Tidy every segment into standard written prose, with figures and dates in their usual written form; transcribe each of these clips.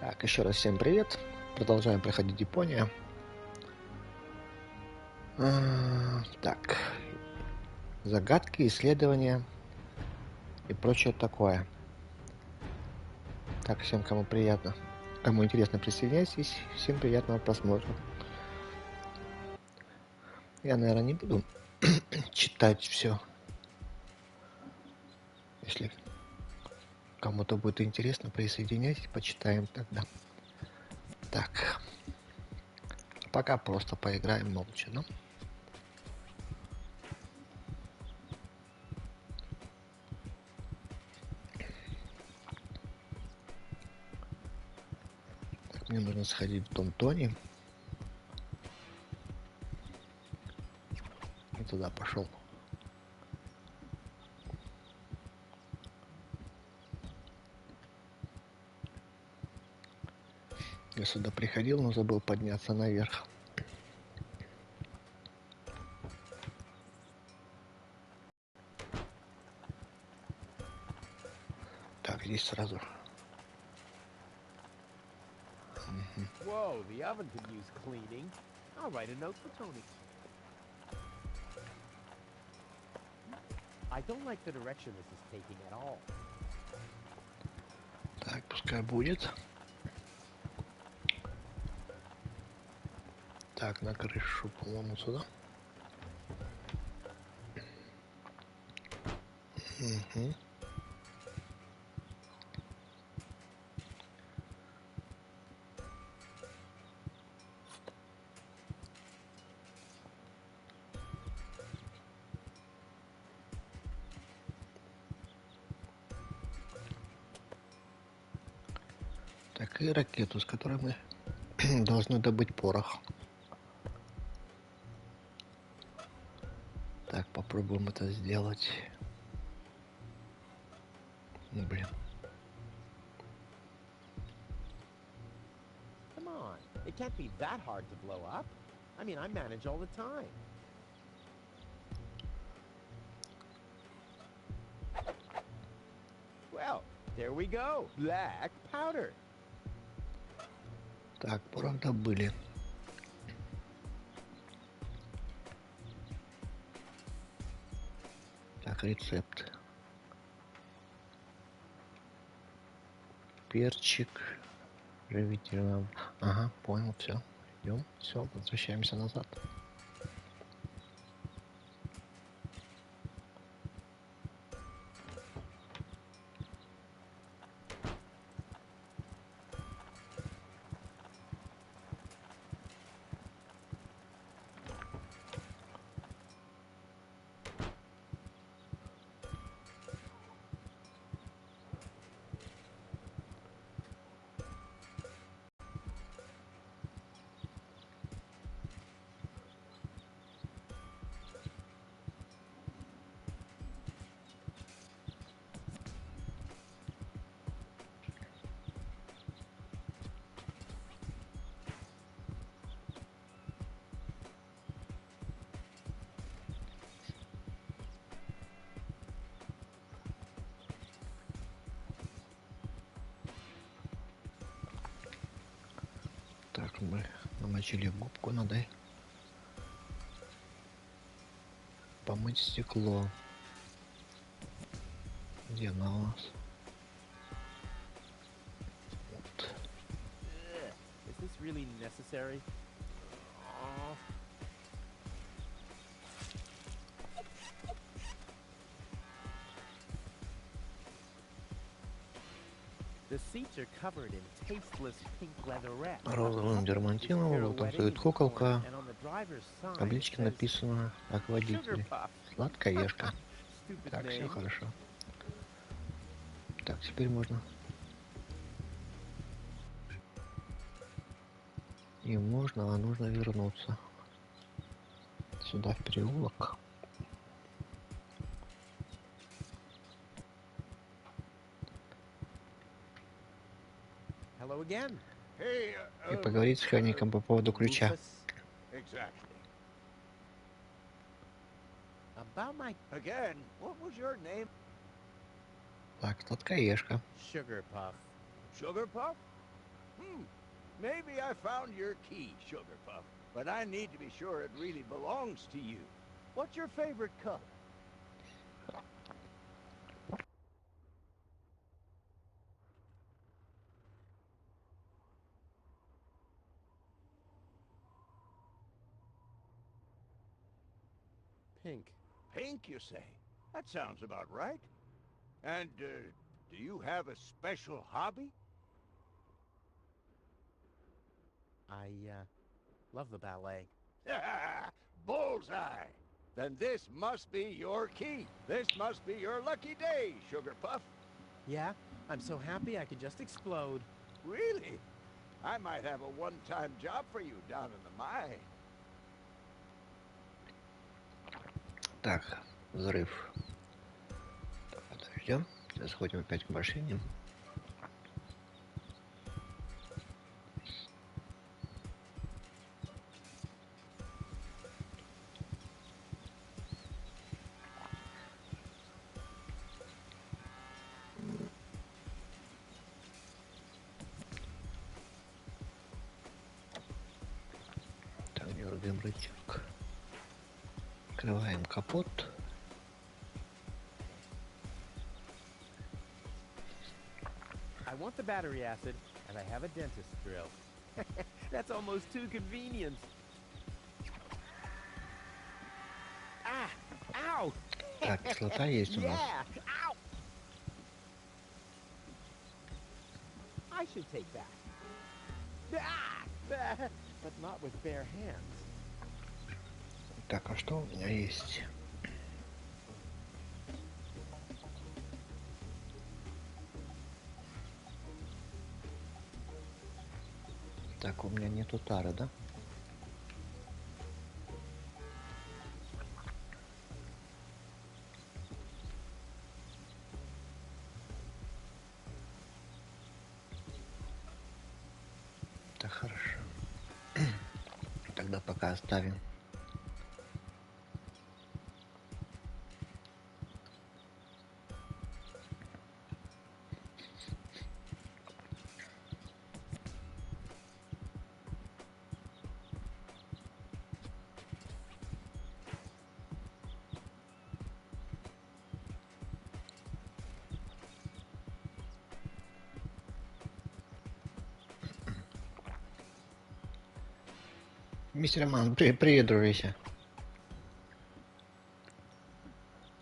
Так, еще раз всем привет. Продолжаем проходить Депония. Так, загадки, исследования и прочее такое. Так, всем, кому приятно, кому интересно, присоединяйтесь. Всем приятного просмотра. Я, наверное, не буду читать все. Если кому-то будет интересно, присоединяйтесь, почитаем тогда. Так, пока просто поиграем молча, да? Так, мне нужно сходить в дом Тони. И туда пошел. Я сюда приходил, но забыл подняться наверх. Так, здесь сразу. Whoa, the oven could use cleaning. I'll write a note for Tony. I don't like the direction this is taking at all. Так, пускай будет. Так, на крышу, по-моему, сюда. Угу. Так, и ракету, с которой мы должны добыть порох. Так, попробуем это сделать. Ну, блин. Come on, it can't be that hard to blow up. I mean, I manage all the time. Well, there we go. Black powder. Так, порох добыли. Так, рецепт. Перчик. Живительный. Ага, понял, все. Идем, все, возвращаемся назад. Так, мы намочили губку, надо помыть стекло. Где она у нас? Вот. Is this really necessary? The seats are covered in tasteless pink leatherette. Розовым дермантином вот танцует куколка. В табличке написано как водитель. Сладкоежка. Так, все хорошо. Так, теперь можно. Не можно, а нужно вернуться сюда, в переулок. И поговорить с храником по поводу ключа. Так, сладкоежка. Sugar Puff. Sugar Puff? Maybe I found your key, Sugar Puff, but I need to be sure it really belongs to you. What's your favorite color? Pink. Pink, you say? That sounds about right. And, do you have a special hobby? I, love the ballet. Bullseye! Then this must be your key. This must be your lucky day, Sugar Puff. Yeah? I'm so happy I could just explode. Really? I might have a one-time job for you down in the mine. Так, взрыв. Подождем. Сейчас сходим опять к машине. Так, дергаем рычаг. Открываем капот. I want the battery acid, and I have a dentist drill. That's almost too convenient. Ah! Ow! Так, кислота есть у нас. Yeah! Ow! I should take that. Ah! But not with bare hands. Так, а что у меня есть? Так, у меня нету тары, да? Так, хорошо. Тогда пока оставим. Мистер Роман, привет, дружище.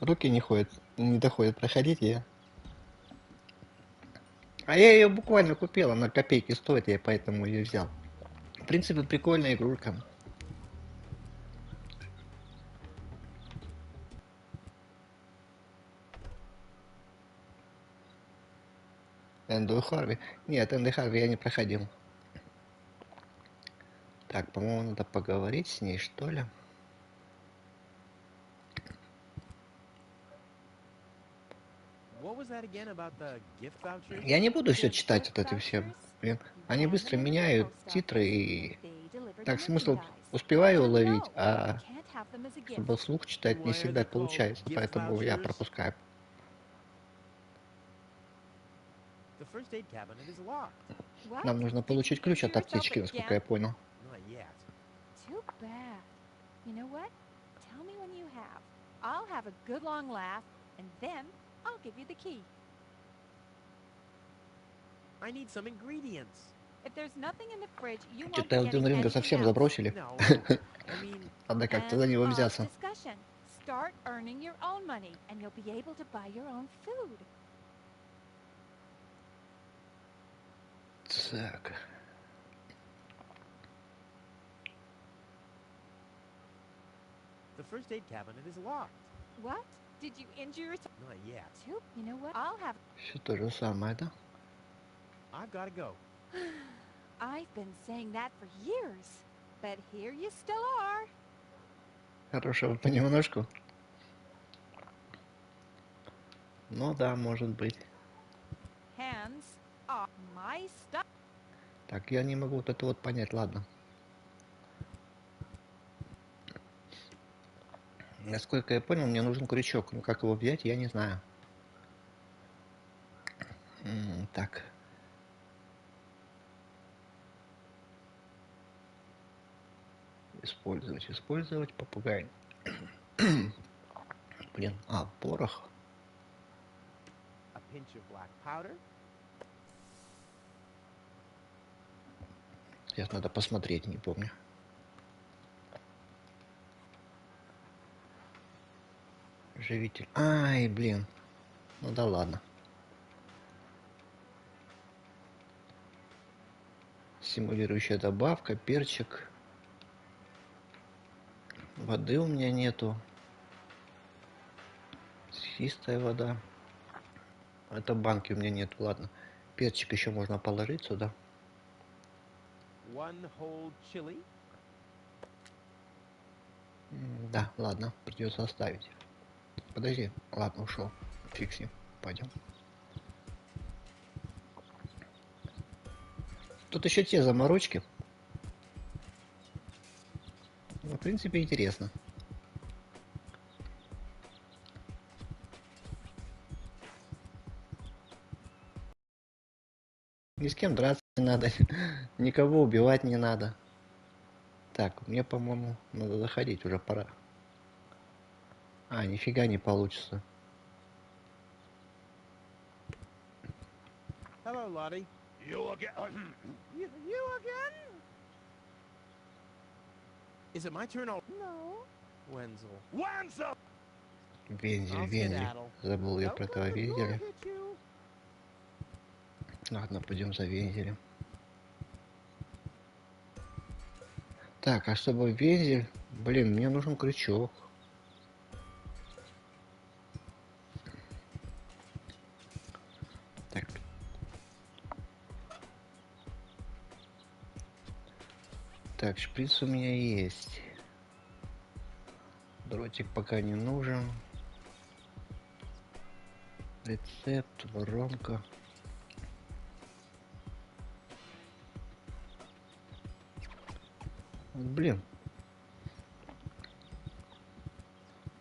Руки не доходят проходить я. А я ее буквально купил, она копейки стоит, я поэтому ее взял. В принципе, прикольная игрулька. Энду Харви. Нет, Энду Харви я не проходил. Так, по-моему, надо поговорить с ней, что ли. What was that again about the gift vouchers? Я не буду все читать вот это все. Блин, они быстро меняют титры и так смысл успеваю уловить, а чтобы вслух читать не всегда получается, поэтому я пропускаю. The first aid cabinet is locked. Нам нужно получить ключ от аптечки, насколько я понял. Not yet. Too bad. You know what? Tell me when you have. I'll have a good long laugh, and then I'll give you the key. I need some ingredients. If there's nothing in the fridge, you won't Что-то be Элден getting Ринга anything совсем else. забросили. No, I mean, Надо как-то And за него pause взяться. discussion. Start earning your own money, and you'll be able to buy your own food. Так. the first aid cabinet is locked. What? Did you injure yourself? Not yet. Too? You know what? I'll have. Все то же самое, да? I've got to go. I've been saying that for years, but here you still are. Хорошего понемножку. Ну да, может быть. Hands off my stuff. Так, я не могу вот это вот понять, ладно. Насколько я понял, мне нужен крючок. Но как его взять, я не знаю. Так. Использовать попугай. Блин, порох. A pinch of black powder. Сейчас надо посмотреть, не помню. Живитель. Ай, блин. Ну да ладно. Симулирующая добавка, перчик. Воды у меня нету. Чистая вода. Это банки у меня нету, ладно. Перчик еще можно положить сюда. One whole chili. Да, ладно, придется оставить. Подожди, ладно, ушел. Фиг с ним. Пойдем. Тут еще те заморочки. Ну, в принципе, интересно. Ни с кем драться не надо. Никого убивать не надо. Так, мне, по-моему, надо заходить, уже пора. Нифига не получится. Hello, Lottie. You again? You again? Is it my turn? No. Wenzel. Wenzel! Вензель. Забыл я про этого вензеля. Ладно, пойдем за вензелем. Так, а чтобы вензель... Блин, мне нужен крючок. Так. Так, шприц у меня есть. Дротик пока не нужен. Рецепт, воронка. Блин.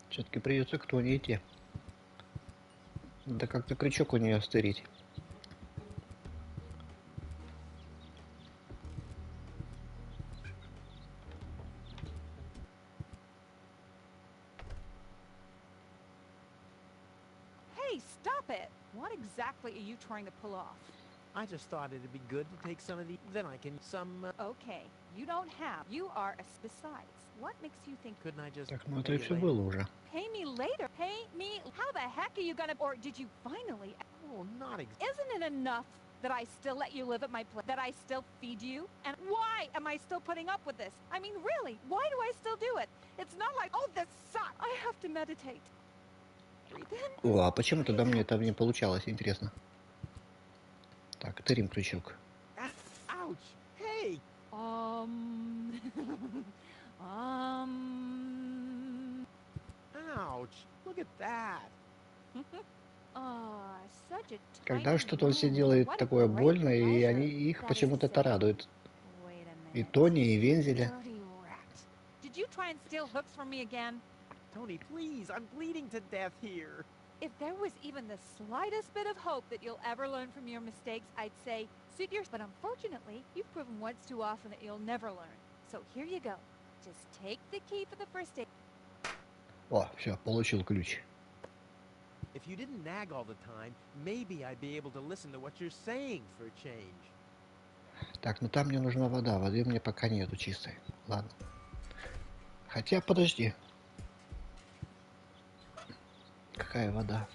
Все-таки придется к Тоне идти. Да как-то крючок у нее стырить. Hey, stop it! What exactly are you trying to pull off? I just thought it'd be good to take some of the. Then I can Okay, you don't have. You are a. Besides, what makes you think? Couldn't I just? Так, ну это pay и you все later? было уже. Pay me later. Pay me. How the heck are you gonna? Or did you finally? Oh, not exactly. Isn't it enough that I still let you live at my place? That I still feed you? And why am I still putting up with this? I mean, really, why do I still do it? It's not like, oh, this sucks. I have to meditate. Breathe in. О, а почему тогда мне это не получалось, интересно? Так, тырим крючок. Ouch! Hey! Ouch! Look at that! Such a Когда tiny что-то все room. делает What a такое great больно, и pleasure. их That is почему-то to это say. радует. Wait a И minute. Тони, и Вензеля. Dirty rat. Did you try and steal hooks from me again? Tony, please! I'm bleeding to death here! If there was even the slightest bit of hope that you'll ever learn from your mistakes, I'd say, suit your... But unfortunately, you've proven once too often that you'll never learn. So here you go. Just take the key for the first aid. О, все, получил ключ. If you didn't nag all the time, maybe I'd be able to listen to what you're saying for a change. Так, ну там мне нужна вода. Воды мне пока нету чистой. Ладно. Хотя, подожди. Какая вода?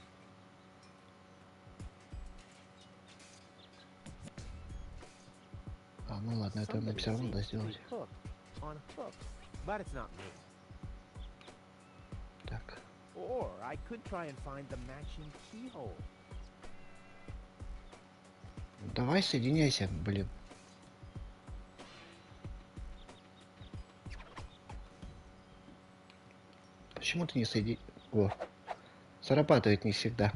Ну ладно, это мне Somebody все равно надо seems to be сделать. hooked on a hook, but it's not me. Так. Or I could try and find the matching keyhole. Давай соединяйся, блин. Почему ты не соедини... О, зарабатывает не всегда.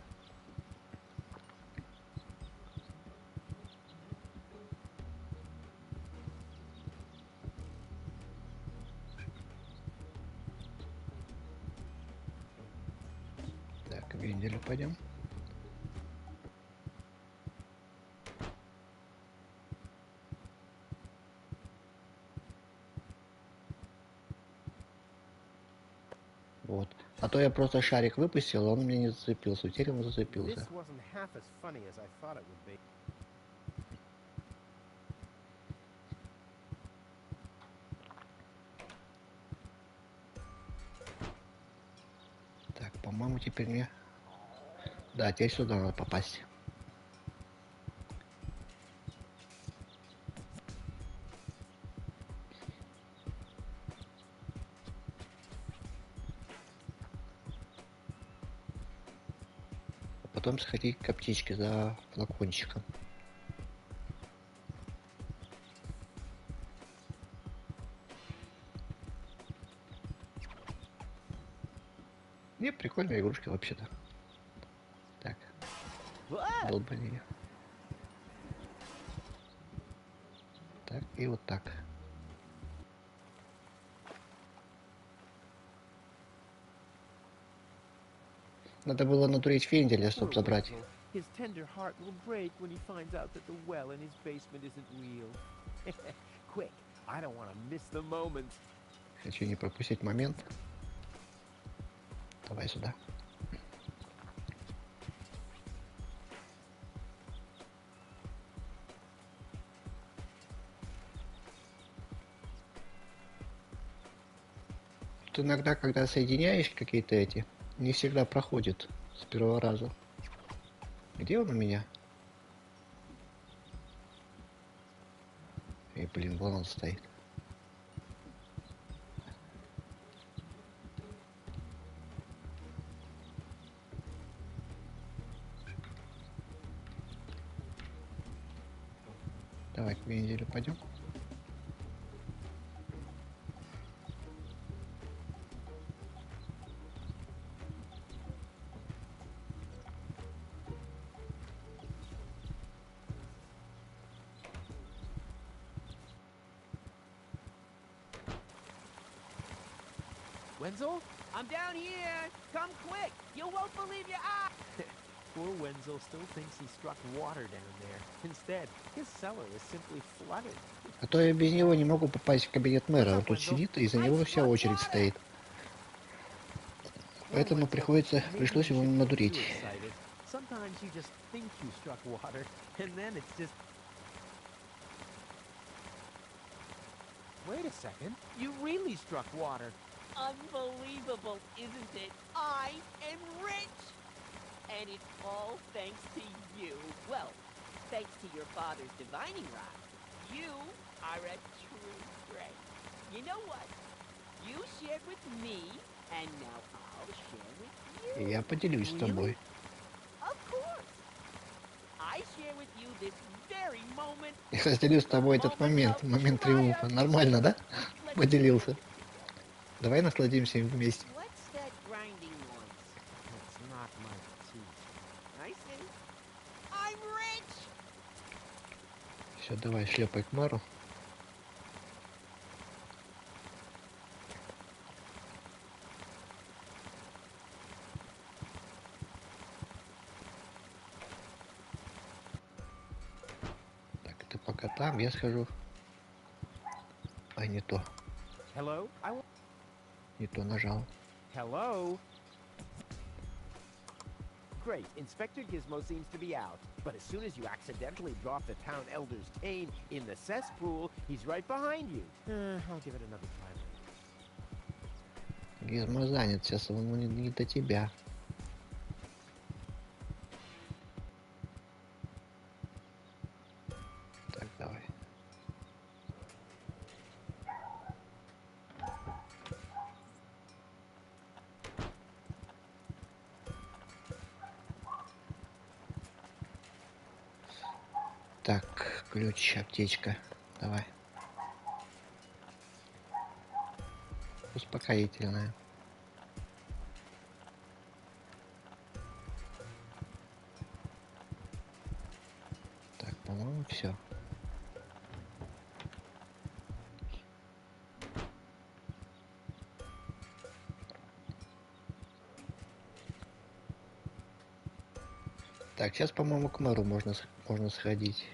Так, к Венделю пойдем. Вот. А то я просто шарик выпустил, а он мне не зацепился. Теперь он зацепился. This wasn't half as funny as I thought it would be. Так, по-моему, теперь мне... Да, теперь сюда надо попасть. Потом сходить к аптечке за флакончиком. Не, прикольная игрушка вообще-то. Так, долбани. Так, и вот так. Надо было натурить Фенделя, чтобы забрать. His tender heart will break when he finds out that the well in his basement isn't real. Quick, I don't want to miss the moment. Хочу не пропустить момент. Давай сюда. Тут иногда, когда соединяешь какие-то эти, не всегда проходит с первого раза. Где он у меня? И, блин, вон он стоит. Давай к Венделю пойдем. Wenzel? I'm down here! Come quick! You won't believe your eyes! Poor Wenzel still thinks he struck water down there. Instead, his cellar is simply flooded. А то я без него не могу попасть в кабинет мэра. Он тут сидит, и за него вся очередь стоит. Поэтому пришлось его надурить. Sometimes you just think you struck water, and then it's just... Wait a second. You really struck water. Unbelievable, isn't it? I am rich! And it's all thanks to you. Well, thanks to your father's divining rod. You are a true friend. You know what? You shared with me, and now I'll share with you. И я поделюсь с тобой. Of course. I share with you this very moment. Я разделю с тобой этот момент, момент триумфа. Нормально, да? Поделился. Давай насладимся им вместе. What's that grinding noise? It's not my teeth. I see. I'm rich! Все, давай, шлепай к мэру. Так, ты пока там, я схожу. А, не то. Hello? Не то нажал. Hello? Great. Inspector Gizmo seems to be out. But as soon as you accidentally drop the town elder's cane in the cesspool, he's right behind you. I'll give it another try later. Гизмо занят, сейчас ему не до тебя. Так, давай. Так, ключ, аптечка. Давай. Успокоительная. Так, по-моему, все. Так, сейчас, по-моему, к мэру можно сходить.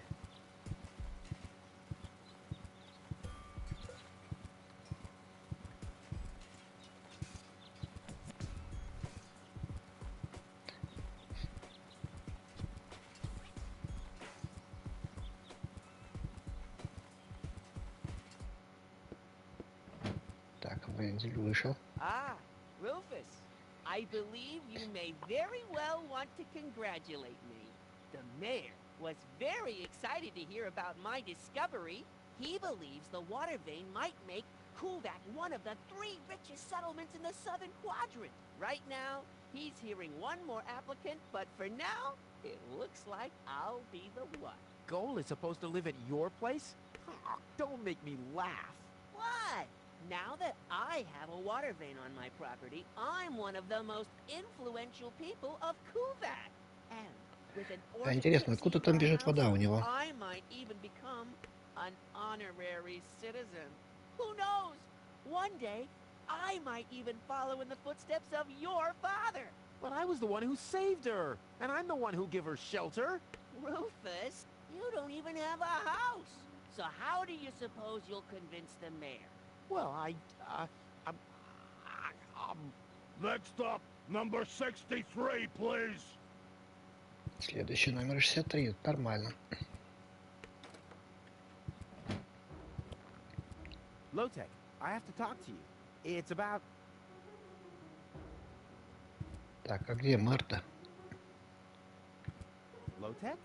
Вензель вышел. Ah, Rufus. I believe you may very well want to congratulate me. The mayor was very excited to hear about my discovery. He believes the water vein might make Kulvak one of the 3 richest settlements in the southern quadrant. Right now, he's hearing one more applicant, but for now, it looks like I'll be the one. Goal is supposed to live at your place? Aw, don't make me laugh. What? Now that I have a water vein on my property, I'm one of the most influential people of Kulvak. And with an А интересно, orchid откуда in там my бежит house, вода у него? I might even become an honorary citizen. Who knows? One day, I might even follow in the footsteps of your father. But I was the one who saved her, and I'm the one who gave her shelter. Rufus, you don't even have a house. So how do you suppose you'll convince the mayor? Well, Next up, number 63, please. Следующий номер 63. Нормально. Low-Tech, I have to talk to you. It's about... Так, а где мэр-то? Low-Tech?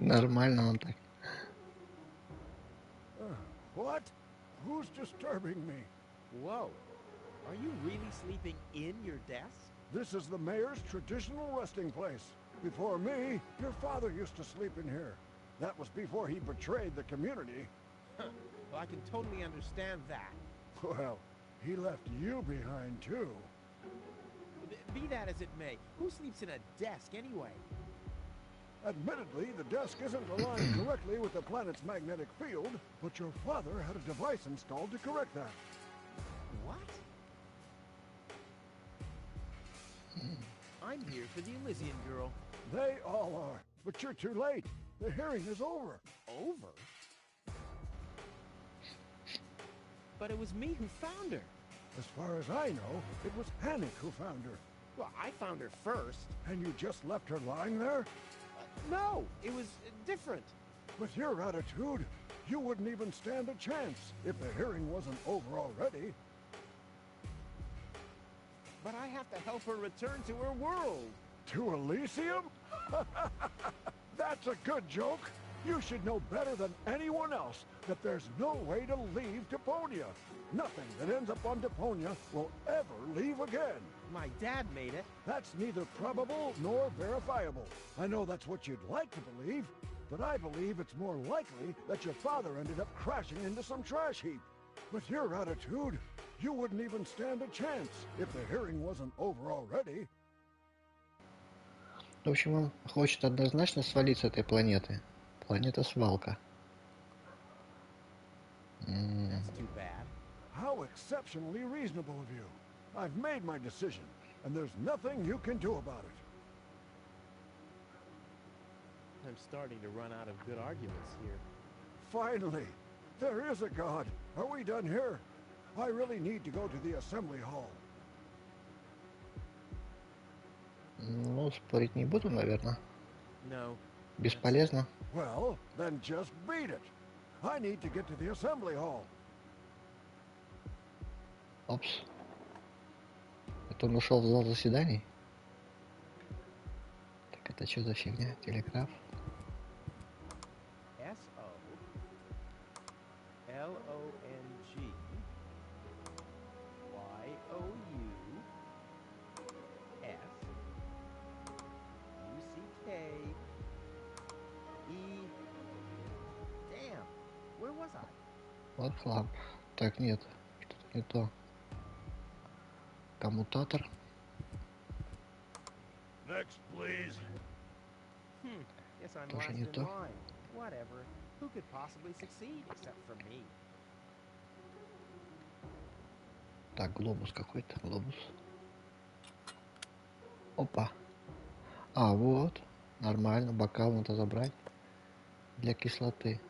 Нормально он так. What? Who's disturbing me? Whoa. Are you really sleeping in your desk? This is the mayor's traditional resting place. Before me, your father used to sleep in here. That was before he betrayed the community. Well, I can totally understand that. Well, he left you behind too. Be that as it may, who sleeps in a desk anyway? Admittedly, the desk isn't aligned correctly with the planet's magnetic field, but your father had a device installed to correct that. What? I'm here for the Elysian girl. They all are, but you're too late. The hearing is over. Over? But it was me who found her. As far as I know, it was Hannick who found her. Well, I found her first. And you just left her lying there? No, it was different. With your attitude, you wouldn't even stand a chance if the hearing wasn't over already. But I have to help her return to her world. To Elysium? That's a good joke. You should know better than anyone else that there's no way to leave Deponia. Nothing that ends up on Deponia will ever leave again. My dad made it. That's neither probable nor verifiable. I know that's what you'd like to believe, but I believe it's more likely that your father ended up crashing into some trash heap. With your attitude, you wouldn't even stand a chance if the hearing wasn't over already. В общем, он хочет однозначно свалить с этой планеты. Планета свалка. That's too bad. How exceptionally reasonable of you. I've made my decision, and there's nothing you can do about it. I'm starting to run out of good arguments here. Finally, there is a God. Are we done here? I really need to go to the assembly hall. Ну, спорить не буду, наверное. No. Бесполезно. Well, then just beat it. I need to get to the assembly hall. Опс. Это он ушел в зал заседаний? Так это что за фигня? Телеграф? SOLONGYOUCE. Damn, where was I? Вот хлам. Так, нет. Что-то не то. Коммутатор. Next, please. Guess I'm Тоже last не in то. line. Whatever. Who could possibly succeed except for me? Так, глобус какой-то. Глобус. Опа. А, вот. Нормально. Бокал надо забрать. Для кислоты.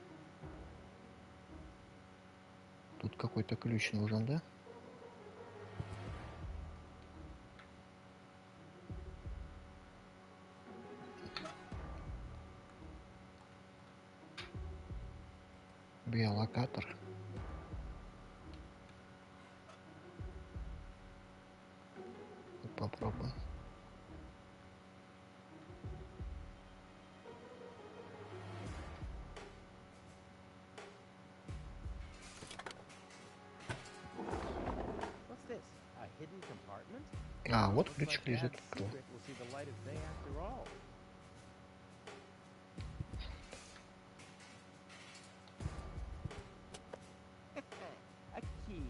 Тут какой-то ключ нужен, да? Биолокатор. попробуем. What's this? A hidden compartment? А, вот Looks ключик like лежит. Dad's Кто? secret will see the light of day after all. A key.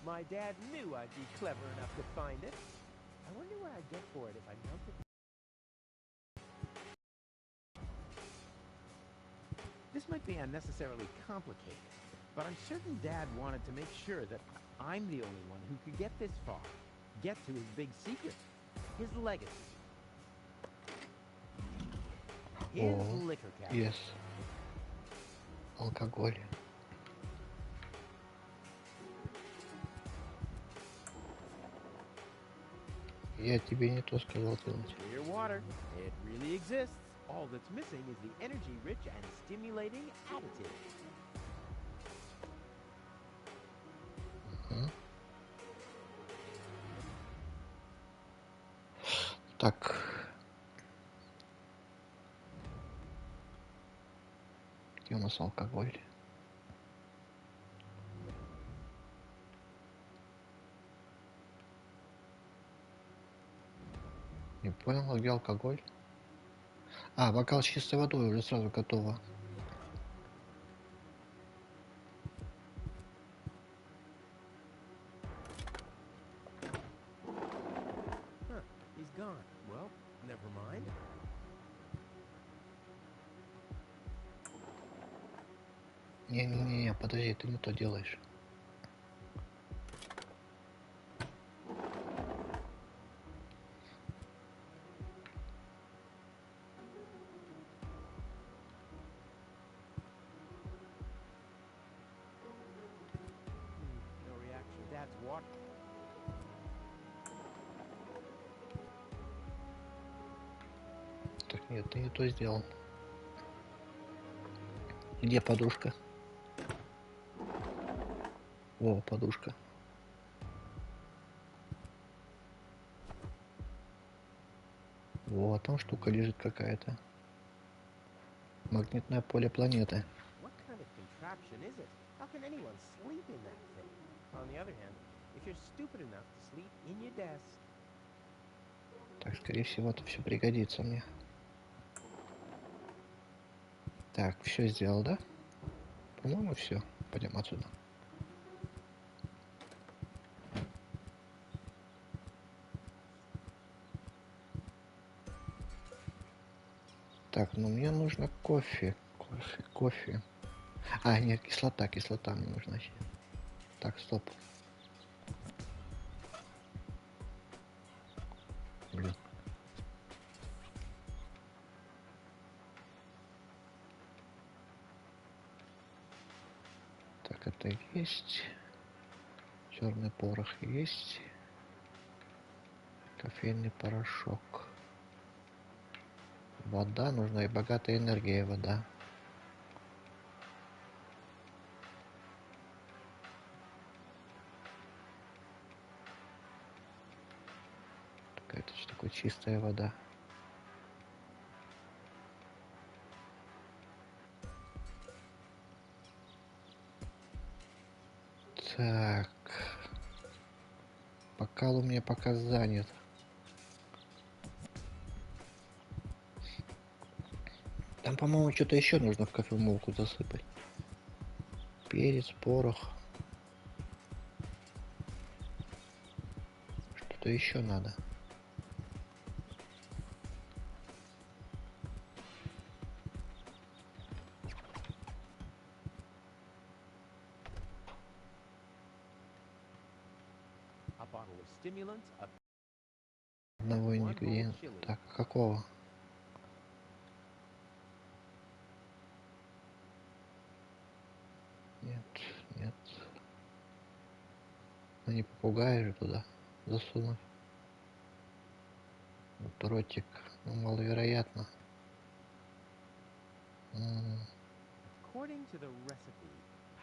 My dad knew I'd be clever enough to find it. I wonder where I'd get for it if I melted. This might be unnecessarily complicated, but I'm certain Dad wanted to make sure that I'm the only one who could get this far. Get to his big secret. His legacy. His О, liquor cabinet. yes. Алкоголь. Я тебе не то сказал делать. Clear water. It really exists. All that's missing is the energy-rich and stimulating additive. Так. Где у нас алкоголь? Не понял, а где алкоголь? А, бокал с чистой водой уже сразу готово. Huh, he's gone. Well, never mind. Не-не-не, подожди, ты не то делаешь. No reaction. Dad's water. Так, нет, ты не то сделал. Где подушка? О, подушка. Вот, там штука лежит какая-то. Магнитное поле планеты. What kind of contraption is it? How can anyone sleep in that thing? On the other hand, if you're stupid enough to sleep in your desk. Так, скорее всего, это все пригодится мне. Так, все сделал, да? По-моему, все. Пойдем отсюда. Так, ну мне нужно кофе. Кофе. А, нет, кислота мне нужна еще. Так, стоп. Блин. Так, это есть. Черный порох есть. Кофейный порошок. Вода, нужна и богатая энергия вода. Какая-то что такое чистая вода. Так. Бокал у меня пока занят. Там, по-моему, что-то еще нужно в кофемолку засыпать. Перец, порох. Что-то еще надо. A bottle of stimulants, a Одного one whole ингредиента. chili. Так, а какого? Нет, нет. Ну не попугая же туда засунуть. Дротик. Ну, маловероятно. According to the recipe,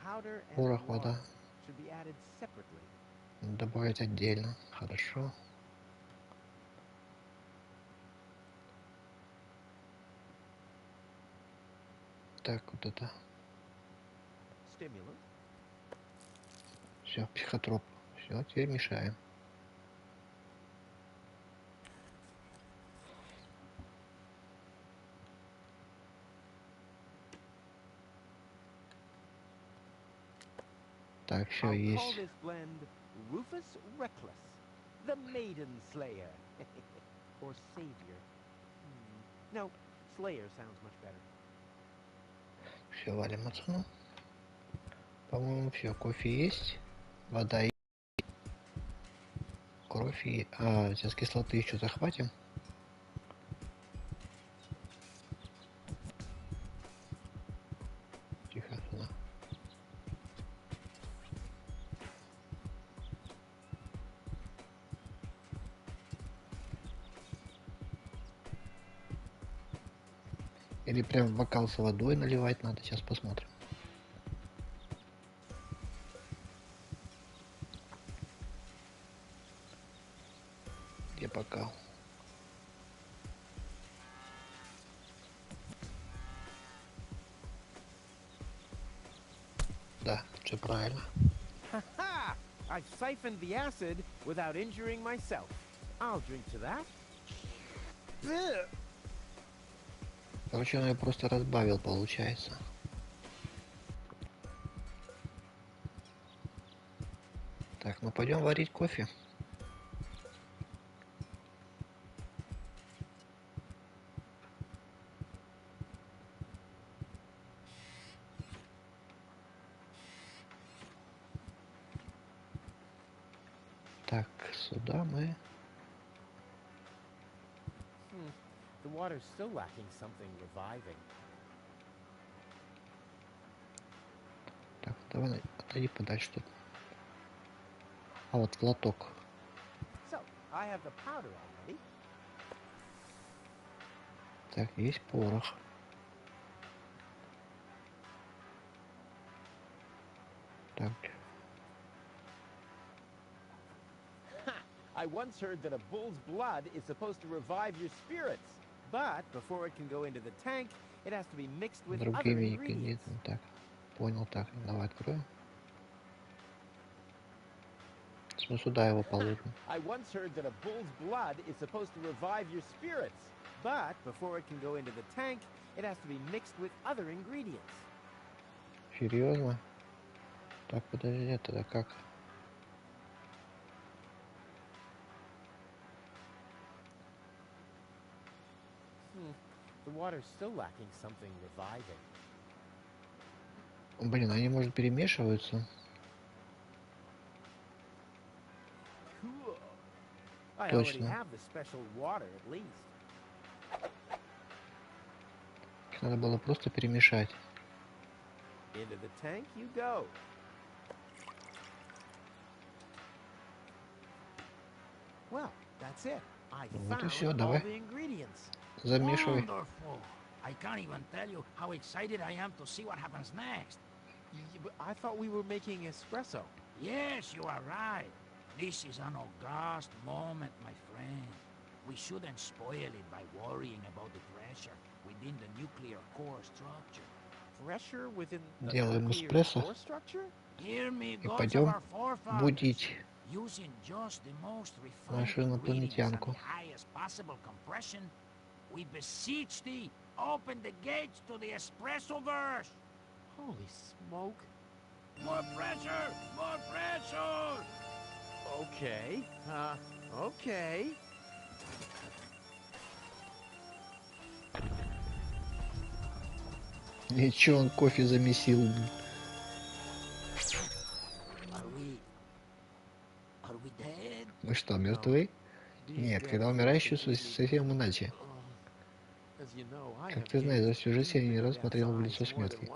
powder and Порох, water вода. should be added separately. Добавить отдельно. Хорошо. Так, вот это. Stimulant. Все, психотроп. Все, теперь мешаем. Так, все I'll call есть. this blend Rufus Reckless, the Maiden Slayer, or Savior. No, Slayer sounds much better. Все, валим отсюда. По-моему, все. Кофе есть. Вода есть. Кровь и... А, сейчас кислоты еще захватим. Тихо, сюда. Или прям бокал с водой наливать надо. Сейчас посмотрим. Где бокал? Да, все правильно. Ha! I siphoned the acid without injuring myself. I'll drink to that. Короче, он ее просто разбавил, получается. Так, ну пойдем варить кофе. Так, сюда мы... The water's still lacking something reviving. Так, давай отойди подальше тут. А вот лоток. So, I have the powder already. Так, есть порох. Так, I once heard that a bull's blood is supposed to revive your spirits. But before it can go into the tank, it has to be mixed with other другими ingredients. ингредиентами. Так, понял, так, давай откроем. Мы сюда его положим. I once heard that a bull's blood is supposed to revive your spirits. But before it can go into the tank, it has to be mixed with other ingredients. Серьезно? Так, подожди, тогда как? The water's still lacking something reviving. Блин, они, может, перемешиваются? Cool. I already Точно. have the special water at least. Их надо было просто перемешать. Into the tank you go. Well, that's it. I Вот и found все, all давай. the ingredients. Замешивай. Wonderful. I can't even tell you how excited I am to see what happens next. But I thought we were making espresso. Yes, you are right. This is an august moment, my friend. We shouldn't spoil it by worrying about the pressure within the nuclear core structure. Pressure within the Делаем nuclear эспрессо. core structure? Hear me, И gods of пойдем our forefathers. будить Using just the most refined нашу ingredients and инопланетянку. the highest possible compression, we beseech thee, open the gates to the espresso-verse. Holy smoke. More pressure! More pressure! Okay. Okay. И чё он кофе замесил? Are we dead? Мы что, мертвы? Нет, когда умираешь, чувствуешь совсем иначе. Как ты знаешь, за всю жизнь я ни разу смотрел в лицо смерти.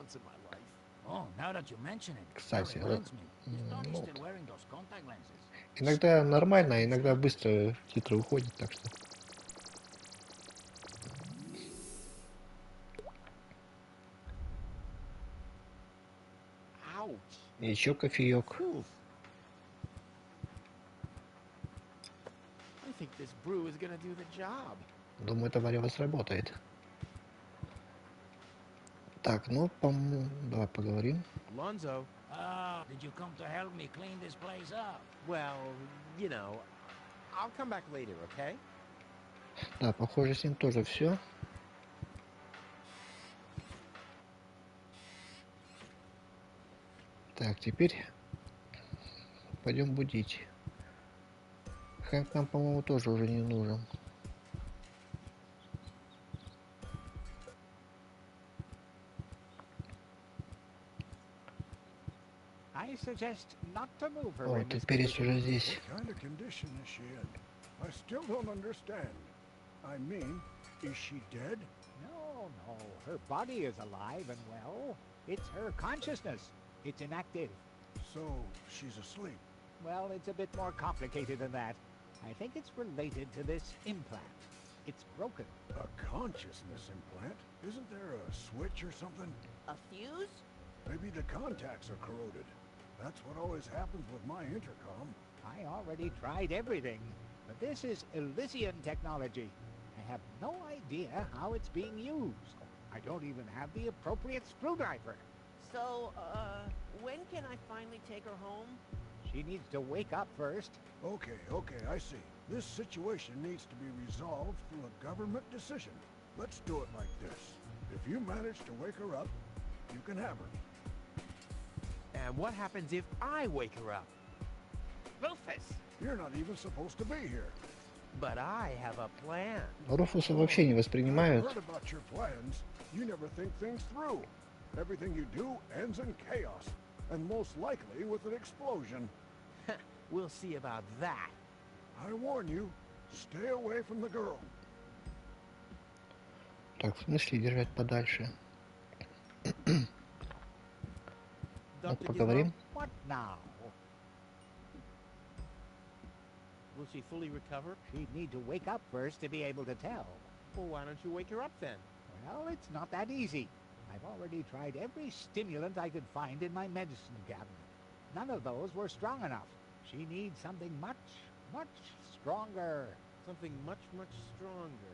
Oh, now that you mention it, that Кстати, reminds me. Is Donnie ну, still wearing those contact lenses? иногда нормально, а иногда быстро титры уходят, так что... Ouch. Еще кофеек. Whew. I think this brew is gonna do the job. Думаю, это варево сработает. Так, ну, по-моему, давай поговорим. Lonzo, Oh, did you come to help me clean this place up? well, you know, I'll come back later, okay? Да, похоже, с ним тоже все. Так, теперь пойдем будить. Хэнк нам, по-моему, тоже уже не нужен. I suggest not to move her О, in this теперь condition. уже здесь. What kind of condition is she in? I still don't understand. I mean, is she dead? No, no. Her body is alive and well. It's her consciousness. It's inactive. So, she's asleep. Well, it's a bit more complicated than that. I think it's related to this implant. It's broken. A consciousness implant? Isn't there a switch or something? A fuse? Maybe the contacts are corroded. That's what always happens with my intercom. I already tried everything, but this is Elysian technology. I have no idea how it's being used. I don't even have the appropriate screwdriver. So, when can I finally take her home? She needs to wake up first. Okay, I see. This situation needs to be resolved through a government decision. Let's do it like this. If you manage to wake her up, you can have her. And what happens if I wake her up? Rufus! You're not even supposed to be here. But I have a plan. Руфуса вообще не I've воспринимают. heard about your plans. You never think things through. Everything you do ends in chaos, and most likely with an explosion. We'll see about that. I warn you, stay away from the girl. Так, в смысле держать подальше? Ну, Dr. поговорим. Gizmo, What now? will she fully recover? She'd need to wake up first to be able to tell. Well, why don't you wake her up then? Well, it's not that easy. I've already tried every stimulant I could find in my medicine cabinet. None of those were strong enough. She needs something much, much stronger. Something much, much stronger.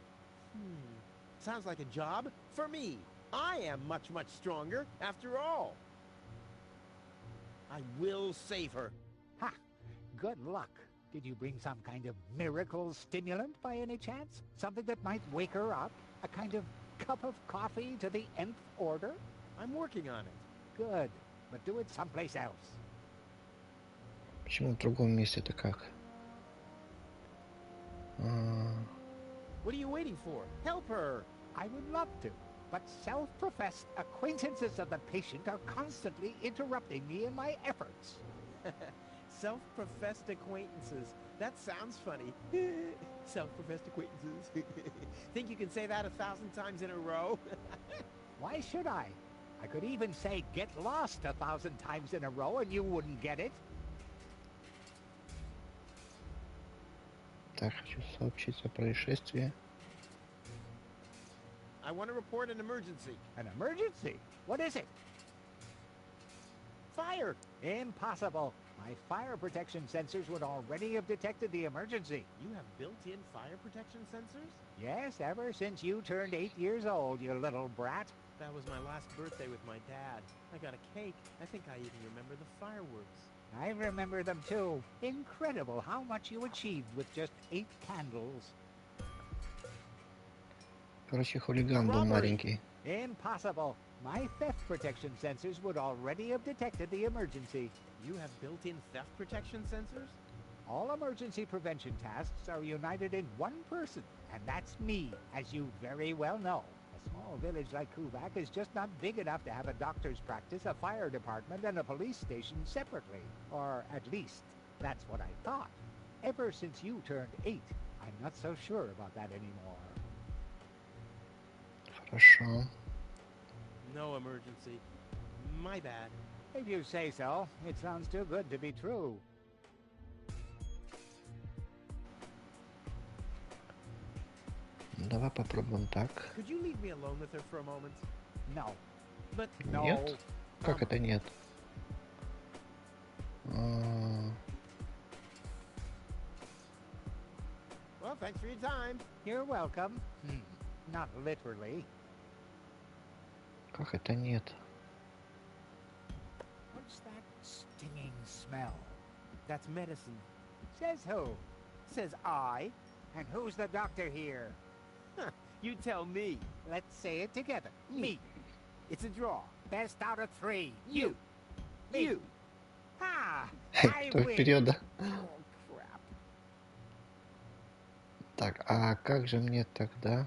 Sounds like a job for me. I am much, much stronger after all. I will save her. Ha! Good luck. Did you bring some kind of miracle stimulant by any chance? Something that might wake her up? A kind of cup of coffee to the nth order? I'm working on it. Good. But do it someplace else. Почему в другом месте-то как? What are you waiting for? Help her! I would love to, but self-professed acquaintances of the patient are constantly interrupting me in my efforts. Self-professed acquaintances. That sounds funny. Self-professed acquaintances. Think you can say that 1,000 times in a row? Why should I? I could even say get lost 1,000 times in a row and you wouldn't get it. Так, хочу сообщить о происшествии. I want to report an emergency. An emergency? What is it? Fire! Impossible. My fire protection sensors would already have detected the emergency. You have built-in fire protection sensors? Yes, ever since you turned 8 years old, you little brat. That was my last birthday with my dad. I got a cake. I think I even remember the fireworks. I remember them too. Incredible how much you achieved with just 8 candles. Короче, хулиган был маленький. Impossible. My theft protection sensors would already have detected the emergency. You have built-in theft protection sensors? All emergency prevention tasks are united in one person, and that's me, as you very well know. A small village like Kuvak is just not big enough to have a doctor's practice, a fire department, and a police station separately. Or at least, that's what I thought. Ever since you turned 8, I'm not so sure about that anymore. Хорошо. No emergency. My bad. If you say so, it sounds too good to be true. Давай попробуем так. Could you leave me alone with her for a moment? No. But No. Нет? Как это нет? well, thanks for your time. You're welcome. Not literally. Как это нет? What's that stinging smell? That's medicine. Says who? Says I. And who's the doctor here? You tell me. Let's say it together. Me. It's a draw. Best out of 3. You. Me. You. Ah, I Кто win. вперед, да? Oh, crap. Так, а как же мне тогда?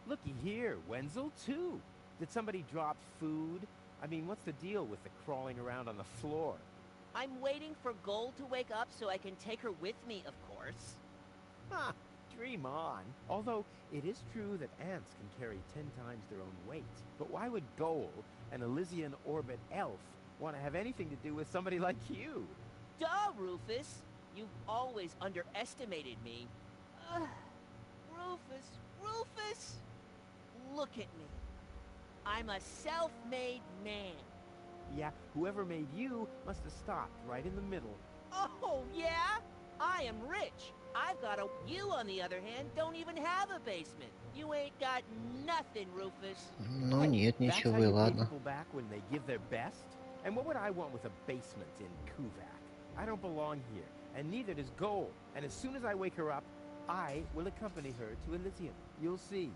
Looky here, Wenzel too. Did somebody drop food? I mean, what's the deal with the crawling around on the floor? I'm waiting for Gold to wake up so I can take her with me, of course. Ha! Dream on. Although, it is true that ants can carry 10 times their own weight. But why would Goal, an Elysian orbit elf, want to have anything to do with somebody like you? Duh, Rufus! You've always underestimated me. Rufus! Look at me. I'm a self-made man. Yeah, whoever made you must have stopped right in the middle. Oh, yeah? I am rich. I've got a... You, on the other hand, don't even have a basement. You ain't got nothing, Rufus. Ну нет, That's how ничего, и you pay ладно. people back when they give their best? And what would I want with a basement in Kuvak? I don't belong here, and neither does Goal. And as soon as I wake her up, I will accompany her to Elysium. You'll see.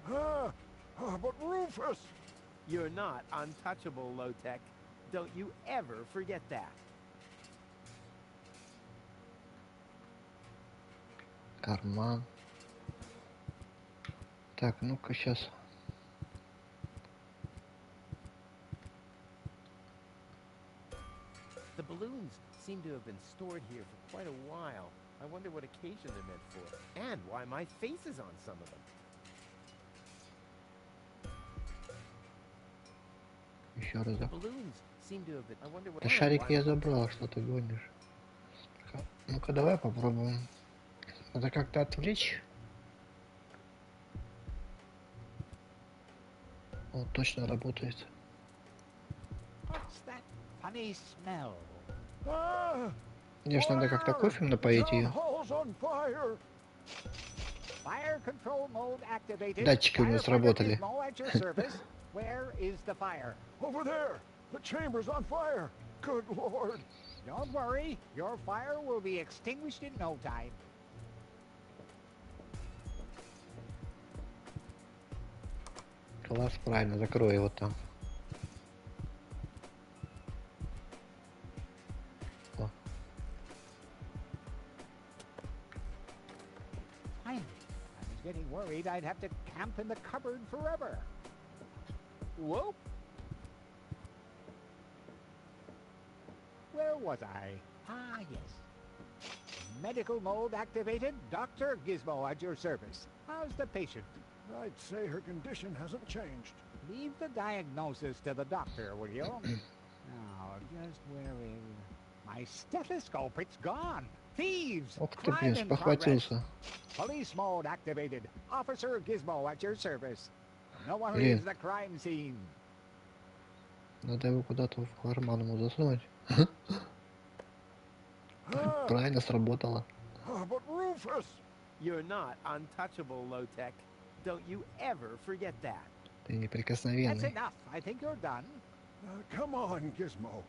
But Rufus! You're not untouchable, Low-Tech. Don't you ever forget that. Карман. Так, ну-ка сейчас. The balloons seem to have been stored here for quite a while. I wonder what occasion they're meant for, and why my face is on some of them. Еще раз. The balloons seem to have been... I wonder what... Да шарик я забрал, что ты гонишь. Ну-ка давай попробуем. Надо как-то отвлечь. О, точно работает. What's that funny smell? Мне ж надо как-то кофе напоить ее. Hall's on fire! Fire control mode activated. Датчики у него сработали. Gizmo at your service. Where is the fire? Over there! The chamber's on fire! Good Lord! Don't worry, your fire will be extinguished in no time. Класс, правильно, закрой его там. О. Fine. I was getting worried I'd have to camp in the cupboard forever. Whoa! Where was I? Ah, yes. Medical mode activated. Dr. Gizmo at your service. How's the patient? I'd say her condition hasn't changed. Leave the diagnosis to the doctor, will you? Now, just where is... My stethoscope, it's gone. Thieves! Ох ты, Crime блин, in progress. спохватился. Police mode activated. Officer Gizmo at your service. No one Блин. leaves the crime scene. Надо его куда-то в карман ему засунуть. Правильно сработало. But Rufus! You're not untouchable, Low-Tech. Don't you ever forget that. Ты That's неприкосновенный. enough. I think you're done. Come on, Gizmo.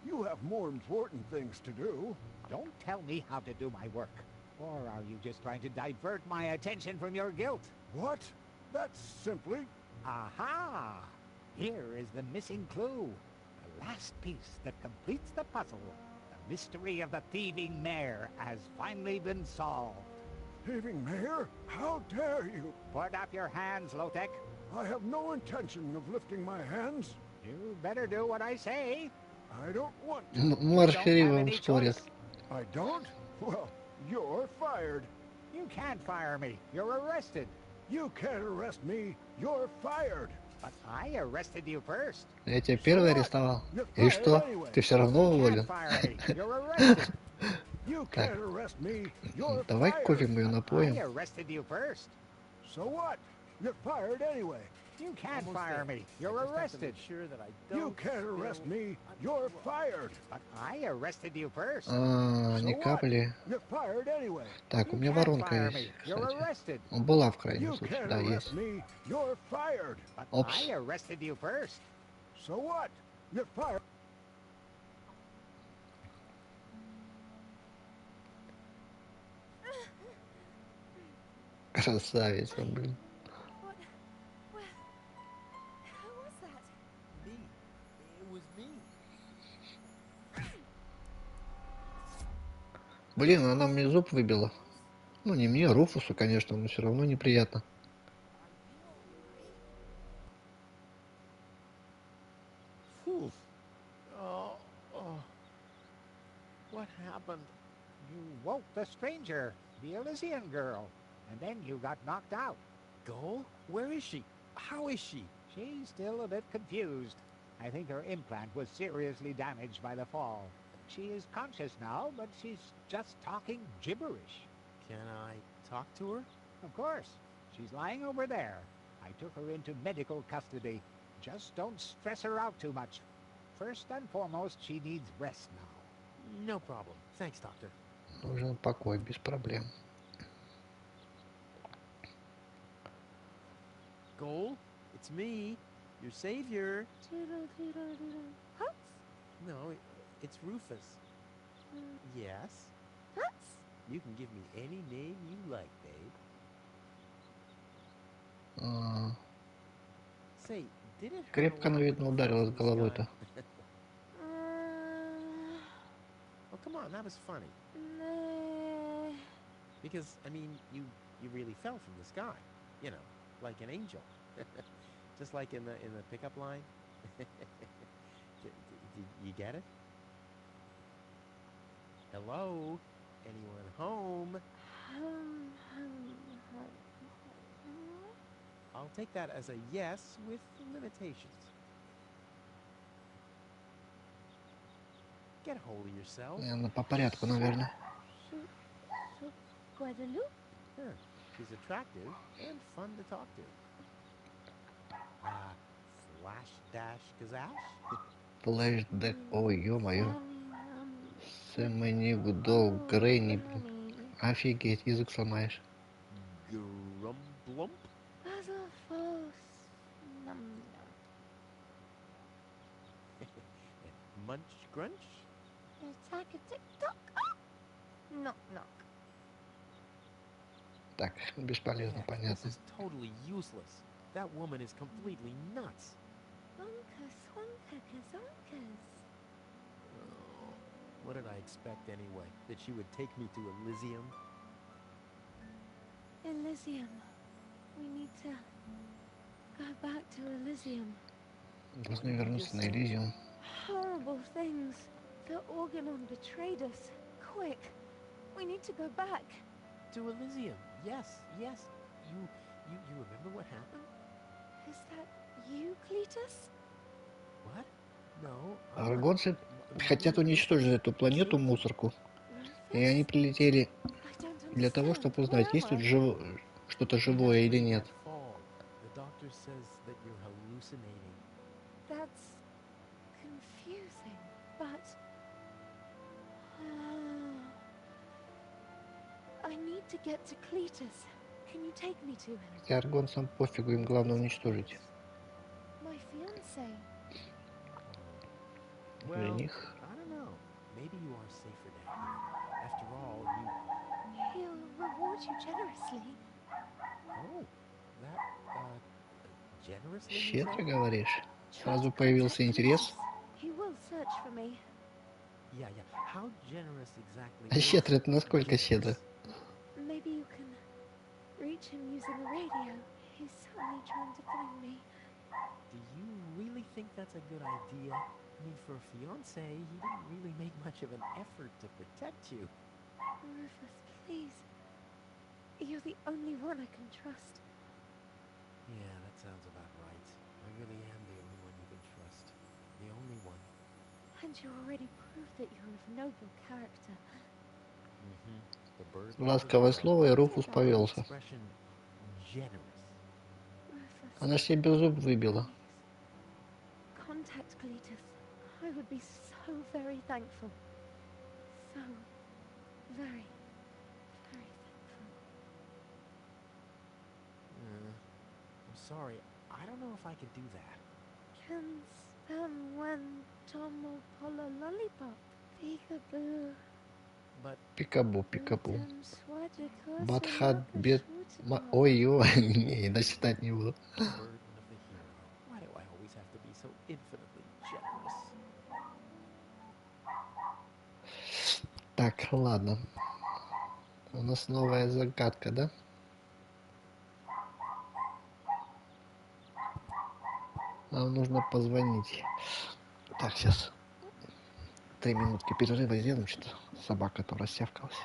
You have more important things to do. Don't tell me how to do my work. Or are you just trying to divert my attention from your guilt? What? That's simply... Aha! Here is the missing clue. The last piece that completes the puzzle. The mystery of the thieving mare has finally been solved. Thieving Mayor? How dare you? Put up your hands, Lotek. I have no intention of lifting my hands. You better do what I say. I don't want to. Маршеривым спорят. I don't? Well, you're fired. You can't fire me. You're arrested. You can't arrest me. You're fired. But I arrested you first. Я тебя первый арестовал. И что? Ты все равно You уволен. can't fire me. You're arrested. You can't arrest me. You're Давай fired. кофе мы ее I напоим. arrested you first. So what? You're fired anyway. You can't Almost fire there. me. I You're just have to arrested. make sure that I don't You can't arrest spill- me. You're fired. But I arrested you first. А, So ни what? капли. You're fired anyway. Так, у You меня can't воронка fire есть, me. You're кстати. arrested. Была в крайнем You случае, can't да, arrest есть. me. You're fired. But Опс. I arrested you first. So what? You're fired. Красавица, блин. What? Where? Who was that? Me. It was me. Блин, она мне зуб выбила. Ну, не мне, Руфусу, конечно, но все равно неприятно. Phew. Oh, oh. What happened? You woke the stranger, the Elysian girl, and then you got knocked out. Goal? Where is she? How is she? She's still a bit confused. I think her implant was seriously damaged by the fall. She is conscious now, but she's just talking gibberish. Can I talk to her? Of course. She's lying over there. I took her into medical custody. Just don't stress her out too much. First and foremost, she needs rest now. No problem. Thanks, doctor. Нужен покой, без проблем. Goal? It's me, your savior. Doodle doodle doodle. Huts? No, it's Rufus. Yes? Huts? You can give me any name you like, babe. А, Say, did it hurt крепко a она, lot видно, when you fell ударилась from the головой-то. sky? Oh, come on, that was funny. Nah. Because, I mean, you really fell from the sky. You know, like an angel. Just like in the pickup line. You get it? Hello? Anyone home? Hum. I'll take that as a yes with limitations. Get a hold of yourself. Наверное, по порядку, наверное. Guadeloupe? Huh. She's attractive and fun to talk to. Flash dash gazash? Флэш дек. Ой, ё-моё. Сэмэнигудол Грэнни. Офигеть, язык сломаешь. Grumblump? Basil Falls. Munch grunch? Attack a tick-tock. Knock knock. Так, бесполезно, This понятно. is totally useless. That woman is completely nuts. Onkas, wonkakazonkas. What did I expect anyway? That she would take me to Elysium? Elysium. We need to go back to Elysium. Должны вернуться на Элизиум. Horrible things. The Organon betrayed us. Quick. We need to go back. To Elysium. Yes. You remember what happened? Is that you, Cletus? What? No. Аргонцы хотят уничтожить эту планету, мусорку. И они Rufus? прилетели I don't для того, understand. чтобы Where узнать, am есть тут I? что-то We живое had to или make нет. that fall. The doctor says that you're hallucinating. That's confusing, but I need to get to Cletus. Can you take me to him? И аргонцам пофигу, им главное уничтожить. My fiance. Well, Жених. I don't know. Maybe you are safer down here. After all, you... He'll reward you generously. Oh, that, generously, you Щедро, say? говоришь? Try Сразу to появился contact интерес. Cletus. He will search for me. Yeah. How generous exactly А is щедро это насколько щедро? generous? Maybe you can reach him using a radio. He's certainly trying to find me. Do you really think that's a good idea? I mean, for a fiancé, he didn't really make much of an effort to protect you. Rufus, please. You're the only one I can trust. Yeah, that sounds about right. I really am the only one you can trust. The only one. And you already proved that you're of noble character. Mm-hmm. The bird Ласковое слово, и Руфус повелся. expression generous. Rufus, Она себе зуб выбила. Contact Cletus. I would be so very thankful. So very, very thankful. I'm sorry. I don't know if I can do that. Can spam when Tomo Polo Lollipop. Peekaboo. But Пикабу, пикабу. Там свадьба Батхат бед... косынок Ой-ой, не, иначе читать не буду. burden of the hero. Why do I always have to be so infinitely generous? Так, ладно. У нас новая загадка, да? Нам нужно позвонить. Так, сейчас 3 минутки перерыва сделаем, что-то собака то рассявкалась.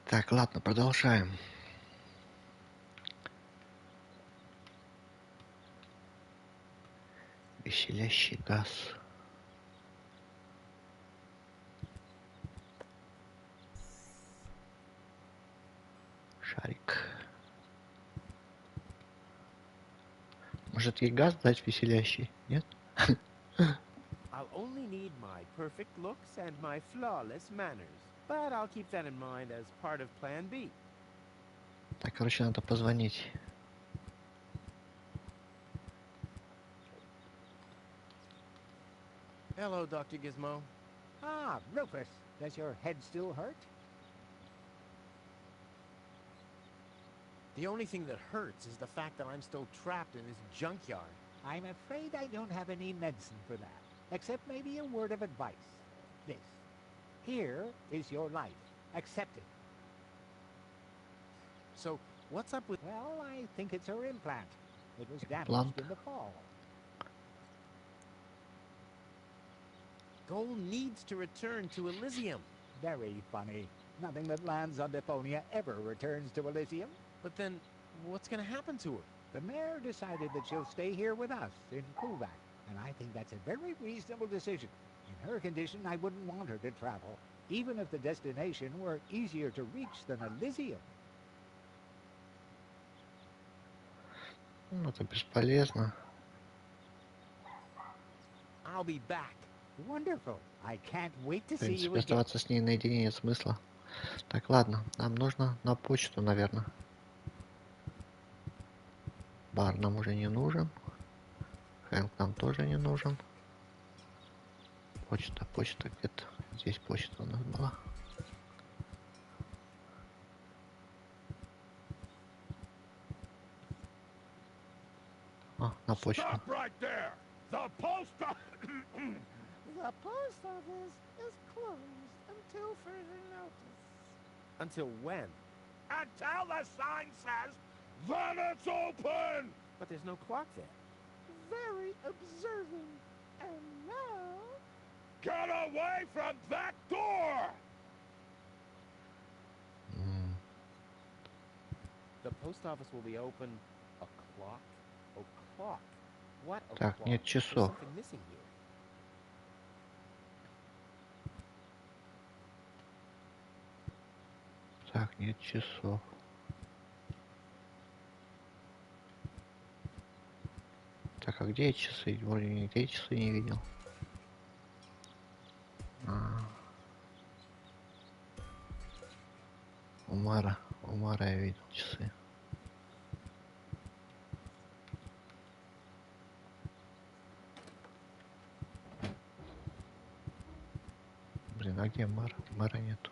Так, ладно, продолжаем. Веселящий газ. Шарик. Может, ей газ дать веселящий? Нет? I'll only need my perfect looks and my flawless manners. But I'll keep that in mind as part of Plan B. Так, короче, надо позвонить. Hello, Dr. Gizmo. Ah, Rufus, does your head still hurt? The only thing that hurts is the fact that I'm still trapped in this junkyard. I'm afraid I don't have any medicine for that, except maybe a word of advice. This. Here is your life. Accept it. So, what's up with... Well, I think it's her implant. It was damaged Implant? in the fall. Goal needs to return to Elysium. Very funny. Nothing that lands on Deponia ever returns to Elysium. But then, what's gonna happen to her? The mayor decided that she'll stay here with us in Kuvak, and I think that's a very reasonable decision. In her condition, I wouldn't want her to travel, even if the destination were easier to reach than Elysium. Ну, это бесполезно. I'll be back. Wonderful. I can't wait to В see you принципе, again. оставаться с ней наедине нет смысла. Так, ладно, нам нужно на почту, наверное. Бар нам уже не нужен. Хэнк нам тоже не нужен. Почта, почта где-то. Здесь почта у нас была. А, на почту. Stop right there! The post The post office is closed until further notice. Until when? Until the sign says, then it's open! But there's no clock there. Very observant. And now... Get away from that door! The post office will be open o'clock? O'clock? What Так, o'clock? нет There's часов. something missing here. Так, нет часов. Так, а где часы? Вроде нигде часы не видел. У Мара я видел часы. Блин, а где Мар? Мара нету.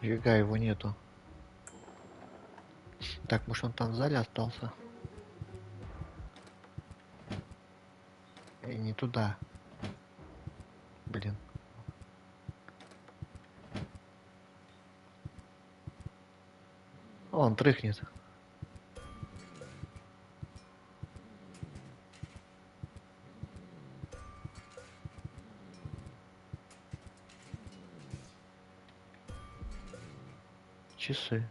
Фига его нету. Так, может он там в зале остался? И не туда. Блин. О, он дрыхнет. Часы.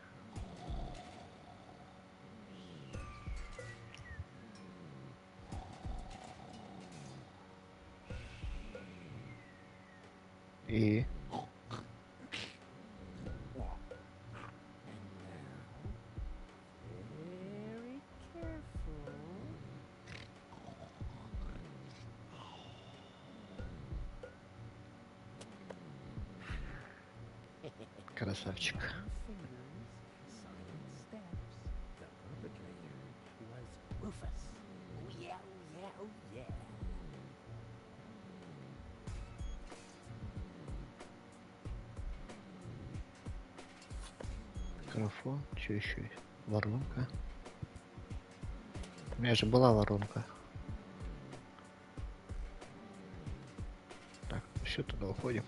И Very careful. красавчик. Fingers, silent steps. The perpetrator was Rufus. Oh yeah, oh yeah, oh yeah. Микрофон. Что еще есть? Воронка. У меня же была воронка. Все, туда уходим.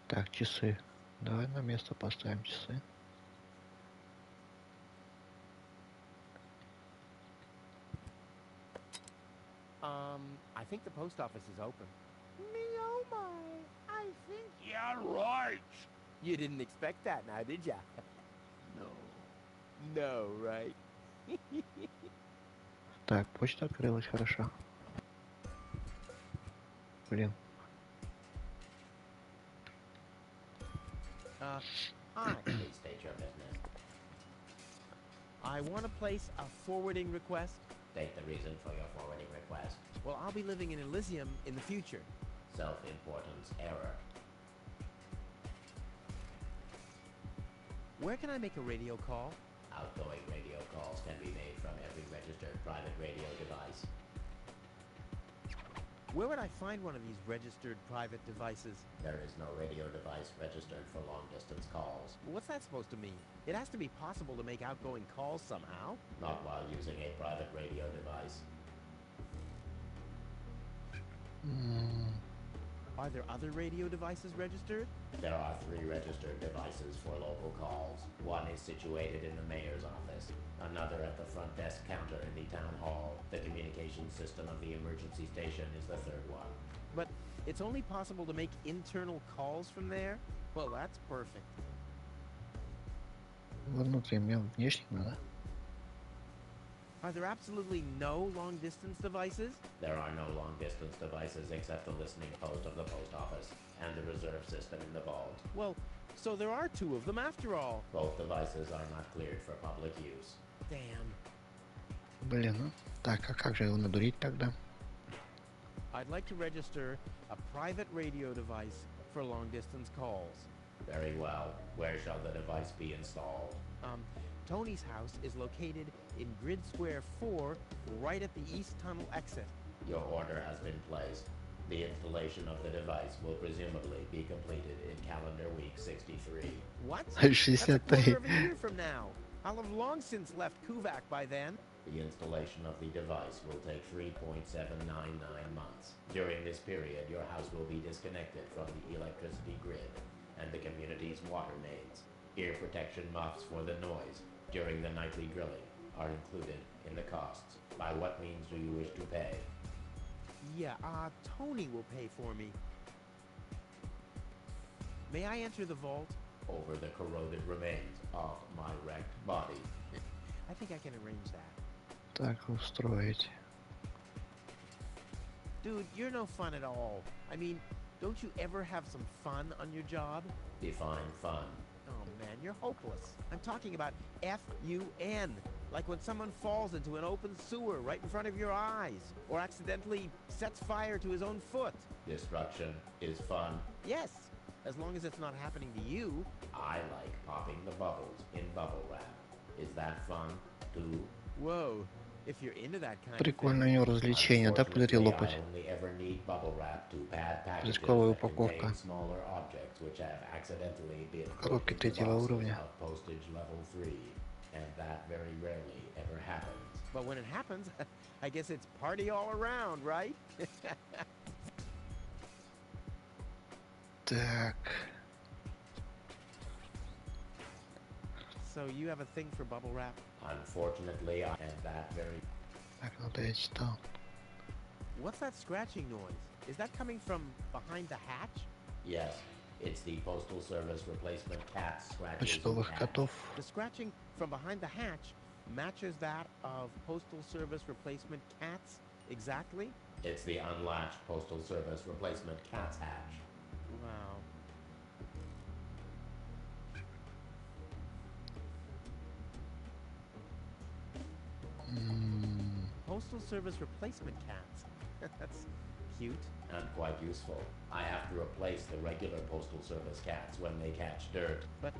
Так, часы. Давай на место поставим часы. I think the post office is open. Me oh my, I think... Yeah, right. You didn't expect that now, did ya? No. No, right? Так, почта открылась, хорошо. Блин. Hi. Please state your business. I want to place a forwarding request. State the reason for your forwarding request. Well, I'll be living in Elysium in the future. Self-importance error. Where can I make a radio call? Outgoing radio calls can be made from every registered private radio device. Where would I find one of these registered private devices? There is no radio device registered for long-distance calls. What's that supposed to mean? It has to be possible to make outgoing calls somehow. Not while using a private radio device. Are there other radio devices registered? There are 3 registered devices for local calls. One is situated in the mayor's office. Another at the front desk counter in the town hall. The communication system of the emergency station is the 3rd one. But it's only possible to make internal calls from there? Well, that's perfect. Внутри мне внешне надо. Are there absolutely no long-distance devices? There are no long-distance devices except the listening post of the post office and the reserve system in the vault. Well, so there are 2 of them after all. Both devices are not cleared for public use. Damn. Блин, ну. Так, а как же его надурить тогда? I'd like to register a private radio device for long-distance calls. Very well. Where shall the device be installed? Tony's house is located in Grid Square 4, right at the East Tunnel exit. Your order has been placed. The installation of the device will presumably be completed in calendar week 63. What? That's a 63. quarter of a year from now. I'll have long since left Kuvak by then. The installation of the device will take 3.799 months. During this period, your house will be disconnected from the electricity grid and the community's water mains. Ear protection muffs for the noise during the nightly drilling are included in the costs. By what means do you wish to pay? Yeah, Tony will pay for me. May I enter the vault? Over the corroded remains of my wrecked body. I think I can arrange that. Так, устроить. Dude, you're no fun at all. I mean, don't you ever have some fun on your job? Define fun. Oh man, you're hopeless. I'm talking about F-U-N. Like when someone falls into an open sewer right in front of your eyes, or accidentally sets fire to his own foot. Destruction is fun. Yes, as long as it's not happening to you. I like popping the bubbles in bubble wrap. Is that fun, too? Whoa, if you're into that kind Прикольное у of него развлечение, да, пузыри Unfortunately, лопать. I only ever need bubble wrap to pad packages Рисковая that упаковка. contain smaller objects which have accidentally been put Коробки into третьего boxes уровня. of postage level 3, and that very rarely ever happens. But when it happens, I guess it's party all around, right? Так. So you have a thing for bubble wrap? Unfortunately, and that very... Так, ну да, я читал. What's that scratching noise? Is that coming from behind the hatch? Yes, it's the Postal Service replacement cat scratches. Почтовых hatch. котов. The scratching from behind the hatch matches that of Postal Service replacement cats exactly? It's the unlatched Postal Service replacement cat's hatch. Wow. Postal Service replacement cats. That's cute. And quite useful. I have to replace the regular Postal Service cats when they catch dirt. But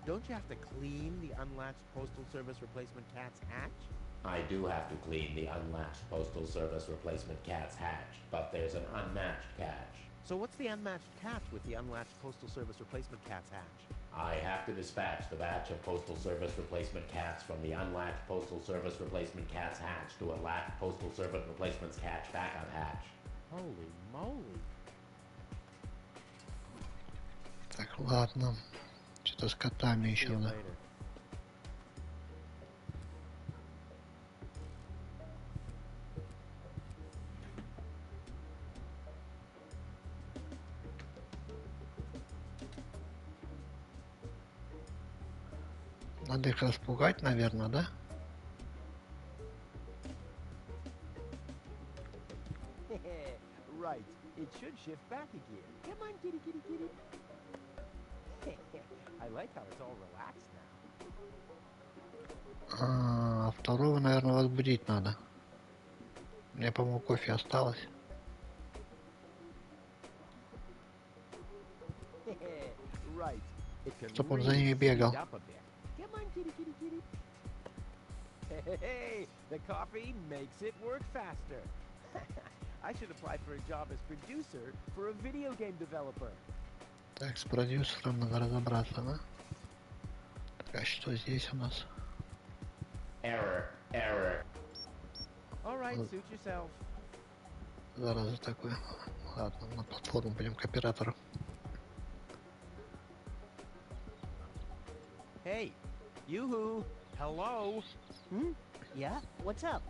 don't you have to clean the unlatched Postal Service replacement cat's hatch? I do have to clean the unlatched Postal Service replacement cat's hatch, but there's an unmatched catch. So what's the unmatched catch with the unlatched Postal Service replacement cat's hatch? I have to dispatch the batch of Postal Service replacement cats from the unlatched Postal Service replacement cat's hatch to a latched Postal Service replacements catch backup hatch. Holy moly. Так, ладно. Что-то с котами See еще you надо. later. Надо их распугать, наверное, да? Right. It should shift back again. Come on, kitty, kitty, kitty. I like how it's all relaxed now. А второго, наверное, возбудить надо. Мне, по-моему, кофе осталось. Right. It can Чтоб он really за ними бегал. speed up a bit. Come on, kitty, kitty, kitty. Hey, the coffee makes it work faster. I should apply for a job as producer for a video game developer. Так, с продюсером надо разобраться, да? Так, а что здесь у нас? Error, error. All right, suit yourself. Зараза такое. Ладно, на платформу будем к оператору. Hey, yoo-hoo. Hello. Hmm? Yeah? What's up?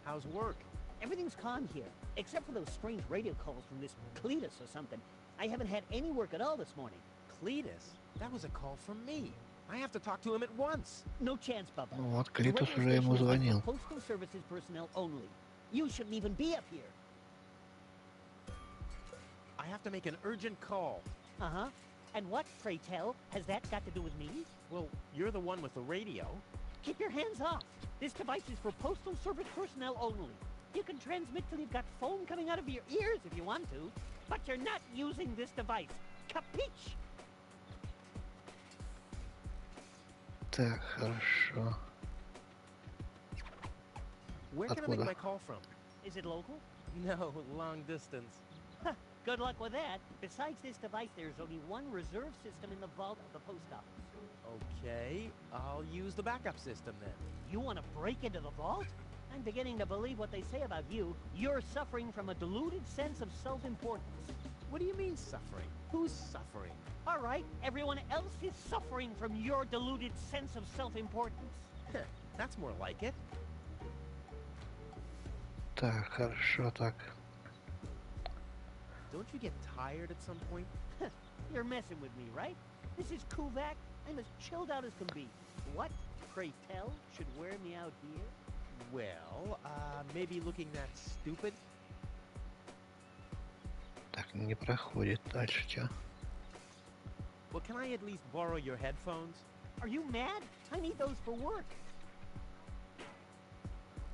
How's work? Everything's calm here, except for those strange radio calls from this Cletus or something. I haven't had any work at all this morning. Cletus? That was a call from me. I have to talk to him at once. No chance, Bubba. Ну вот, The Клитус radio уже ему station is звонил. for Postal Services personnel only. You shouldn't even be up here. I have to make an urgent call. Uh-huh. And what, pray tell, has that got to do with me? Well, you're the one with the radio. Keep your hands off. This device is for Postal Service personnel only. You can transmit till you've got foam coming out of your ears if you want to, but you're not using this device. Capiche? Так, хорошо. Where can I make Откуда? my call from? Is it local? No, long distance. Huh, good luck with that. Besides this device, there's only one reserve system in the vault of the post office. Okay, I'll use the backup system then. You want to break into the vault? I'm beginning to believe what they say about you. You're suffering from a deluded sense of self-importance. What do you mean suffering? Who's suffering? All right, everyone else is suffering from your deluded sense of self-importance. That's more like it. Так, хорошо, так. Don't you get tired at some point? You're messing with me, right? This is Kuvak. I'm as chilled out as can be. What, pray tell, should wear me out here? Well, maybe looking that stupid? Так, не проходит. Дальше что? Well, can I at least borrow your headphones? Are you mad? I need those for work.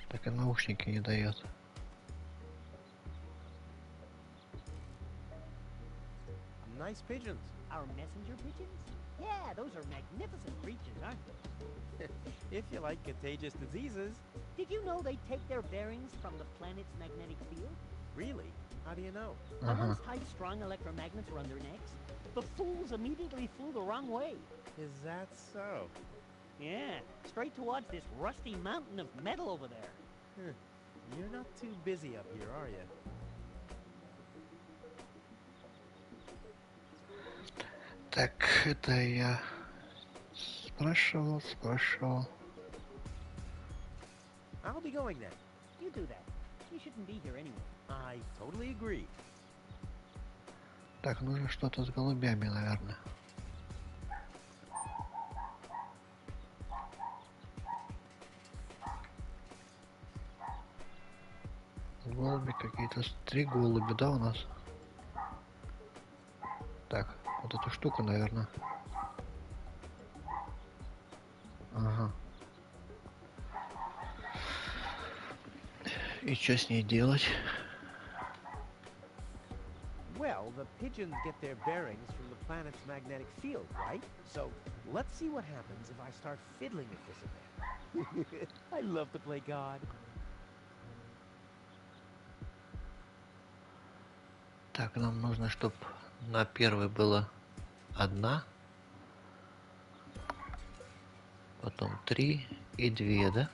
Так и наушники не дает. Nice pigeons. Our messenger pigeons? Yeah, those are magnificent creatures, aren't they? If you like contagious diseases. Did you know they take their bearings from the planet's magnetic field? Really? How do you know? I once tied strong electromagnets around their necks. The fools immediately flew the wrong way. Is that so? Yeah, straight towards this rusty mountain of metal over there. You're not too busy up here, are you? Так, это я спрашивал. I'll be going then. You do that. You shouldn't be here anyway. I totally agree. Так, нужно что-то с голубями, наверное. Голуби какие-то. 3 голуби, да, у нас? Так, вот эту штуку, наверное. Ага. И что с ней делать? Well, the pigeons get their bearings from the planet's magnetic field, right? So, let's see what happens if I start fiddling with this a bit. I love to play God. Так, нам нужно, чтобы на первой было 1, потом 3 и 2, да?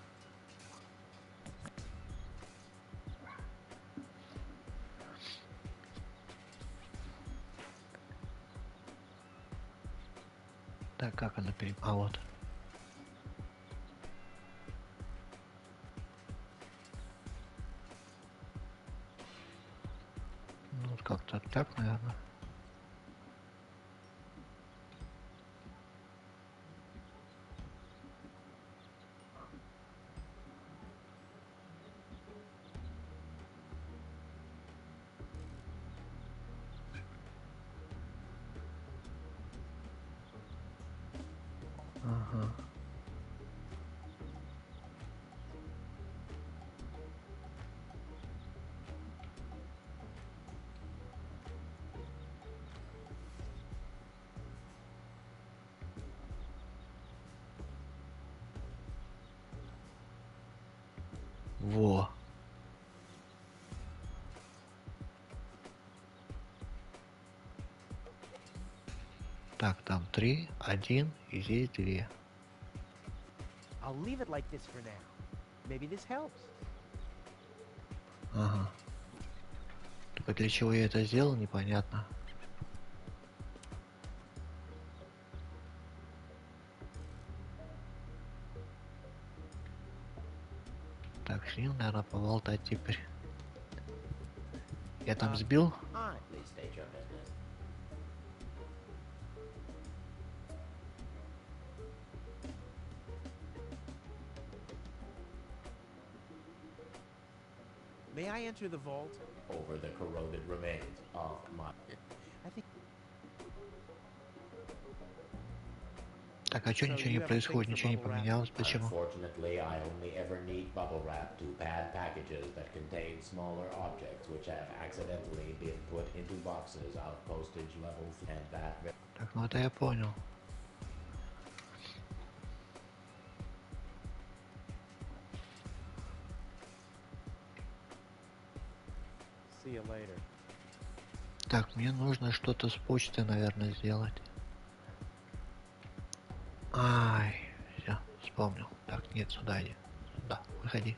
Так, как она перед... А, вот. Ну, вот как-то так, наверное. Ага. Во. Так, там 3, 1 и здесь 2. I'll leave it like this for now. Maybe this helps. Ага. Только для чего я это сделал, непонятно. Так, с ним, наверное, поболтать теперь. Я там сбил? Please state your business. May I enter the vault? Over the corroded remains of my... I think... Так, а чё So ничего you не haven't происходит, fixed the ничего не bubble wrap? поменялось, почему? Unfortunately, I only ever need bubble wrap to pad packages that contain smaller objects which have accidentally been put into boxes of postage levels and that... Так, ну это я понял. See you later. Так, мне нужно что-то с почты, наверное, сделать. Ай, все, вспомнил. Так, нет, сюда иди. Сюда, выходи.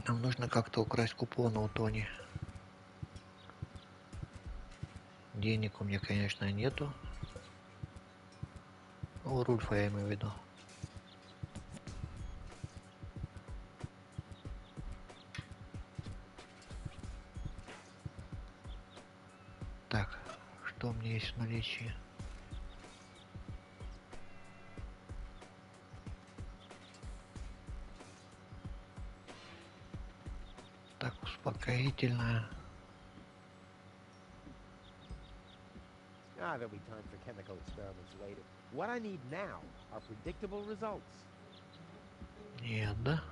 Нам нужно как-то украсть купоны у Тони. Денег у меня, конечно, нету. Ну, у Рульфа я имею в виду. Так, что у меня есть в наличии? Так, успокоительное. There'll be time for chemical experiments later. What I need now are predictable results. Нет, да?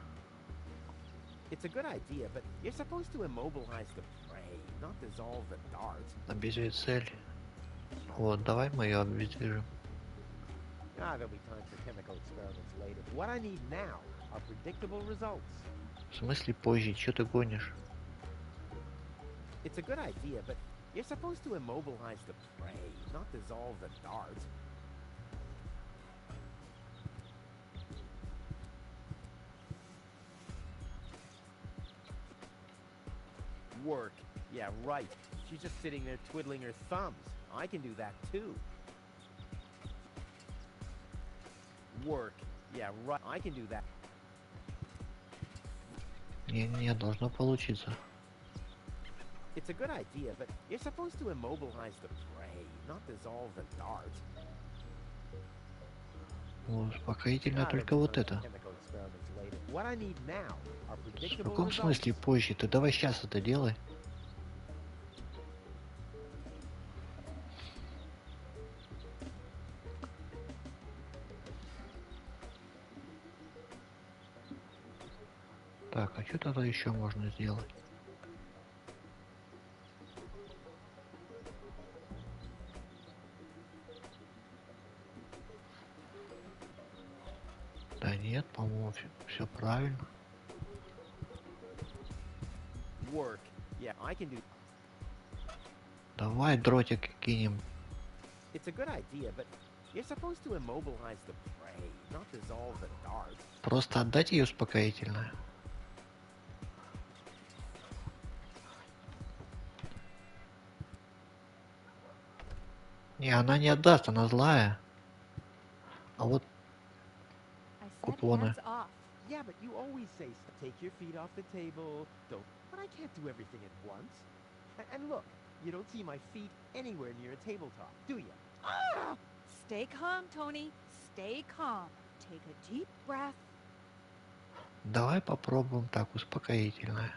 It's a good idea, but you're supposed to immobilize the prey, not dissolve the dart. Обезвредить цель. Вот, давай мы ее обезврежим. There'll be time for chemical experiments later. What I need now are predictable results. В смысле позже? Чё ты гонишь? It's a good idea, but you're supposed to immobilize the prey, not dissolve the dart. Work. Yeah, right. She's just sitting there twiddling her thumbs. I can do that too. Work. Yeah, right. I can do that. Не, должно получиться. It's a good idea, but you're supposed to immobilize the prey, not dissolve the dart. Успокоительное только вот это. What I need now are В predictable каком results. смысле позже? Ты давай сейчас это делай. Так, а что тогда еще можно сделать? Да нет, по-моему, все правильно. Work. Yeah, I can do. Давай дротик кинем. It's a good idea, but you're supposed to immobilize the prey, not dissolve the dart. Просто отдать ей успокоительное. Не, она не отдаст, она злая. А вот I said купоны. hands off. Yeah, but you always say take your feet off the table. Don't. But I can't do everything at once. And look, you don't see my feet anywhere near a tabletop, do you? Ah! Stay calm, Tony. Stay calm. Take a deep breath. Давай попробуем так, успокоительное.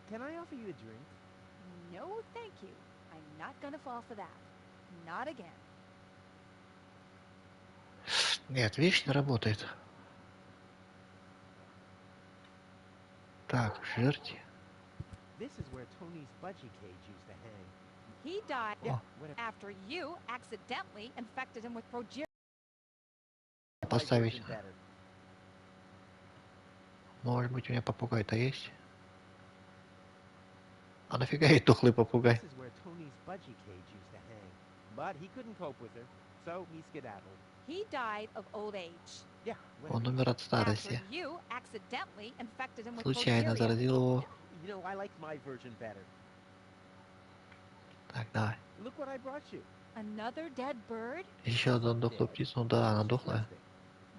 Can I offer you a drink? No, thank you. I'm not gonna fall for that. Not again. Нет, видишь, не работает. Так, жерти. This is where Tony's budgie cage used to hang. He died Oh. after you accidentally infected him with progeria. Поставить. Может быть, у меня попугай-то есть? А нафига ей тухлый попугай? This is where Tony's budgie cage used to hang. But he couldn't cope with her, so he skedaddled. He died of old age. Yeah, Он умер от After старости. you accidentally infected him with Случайно progeria. заразил его. You know, I like my version better. Так, давай. Look what I brought you. Another dead bird? Еще одну дохлую птицу. Ну да, она дохлая.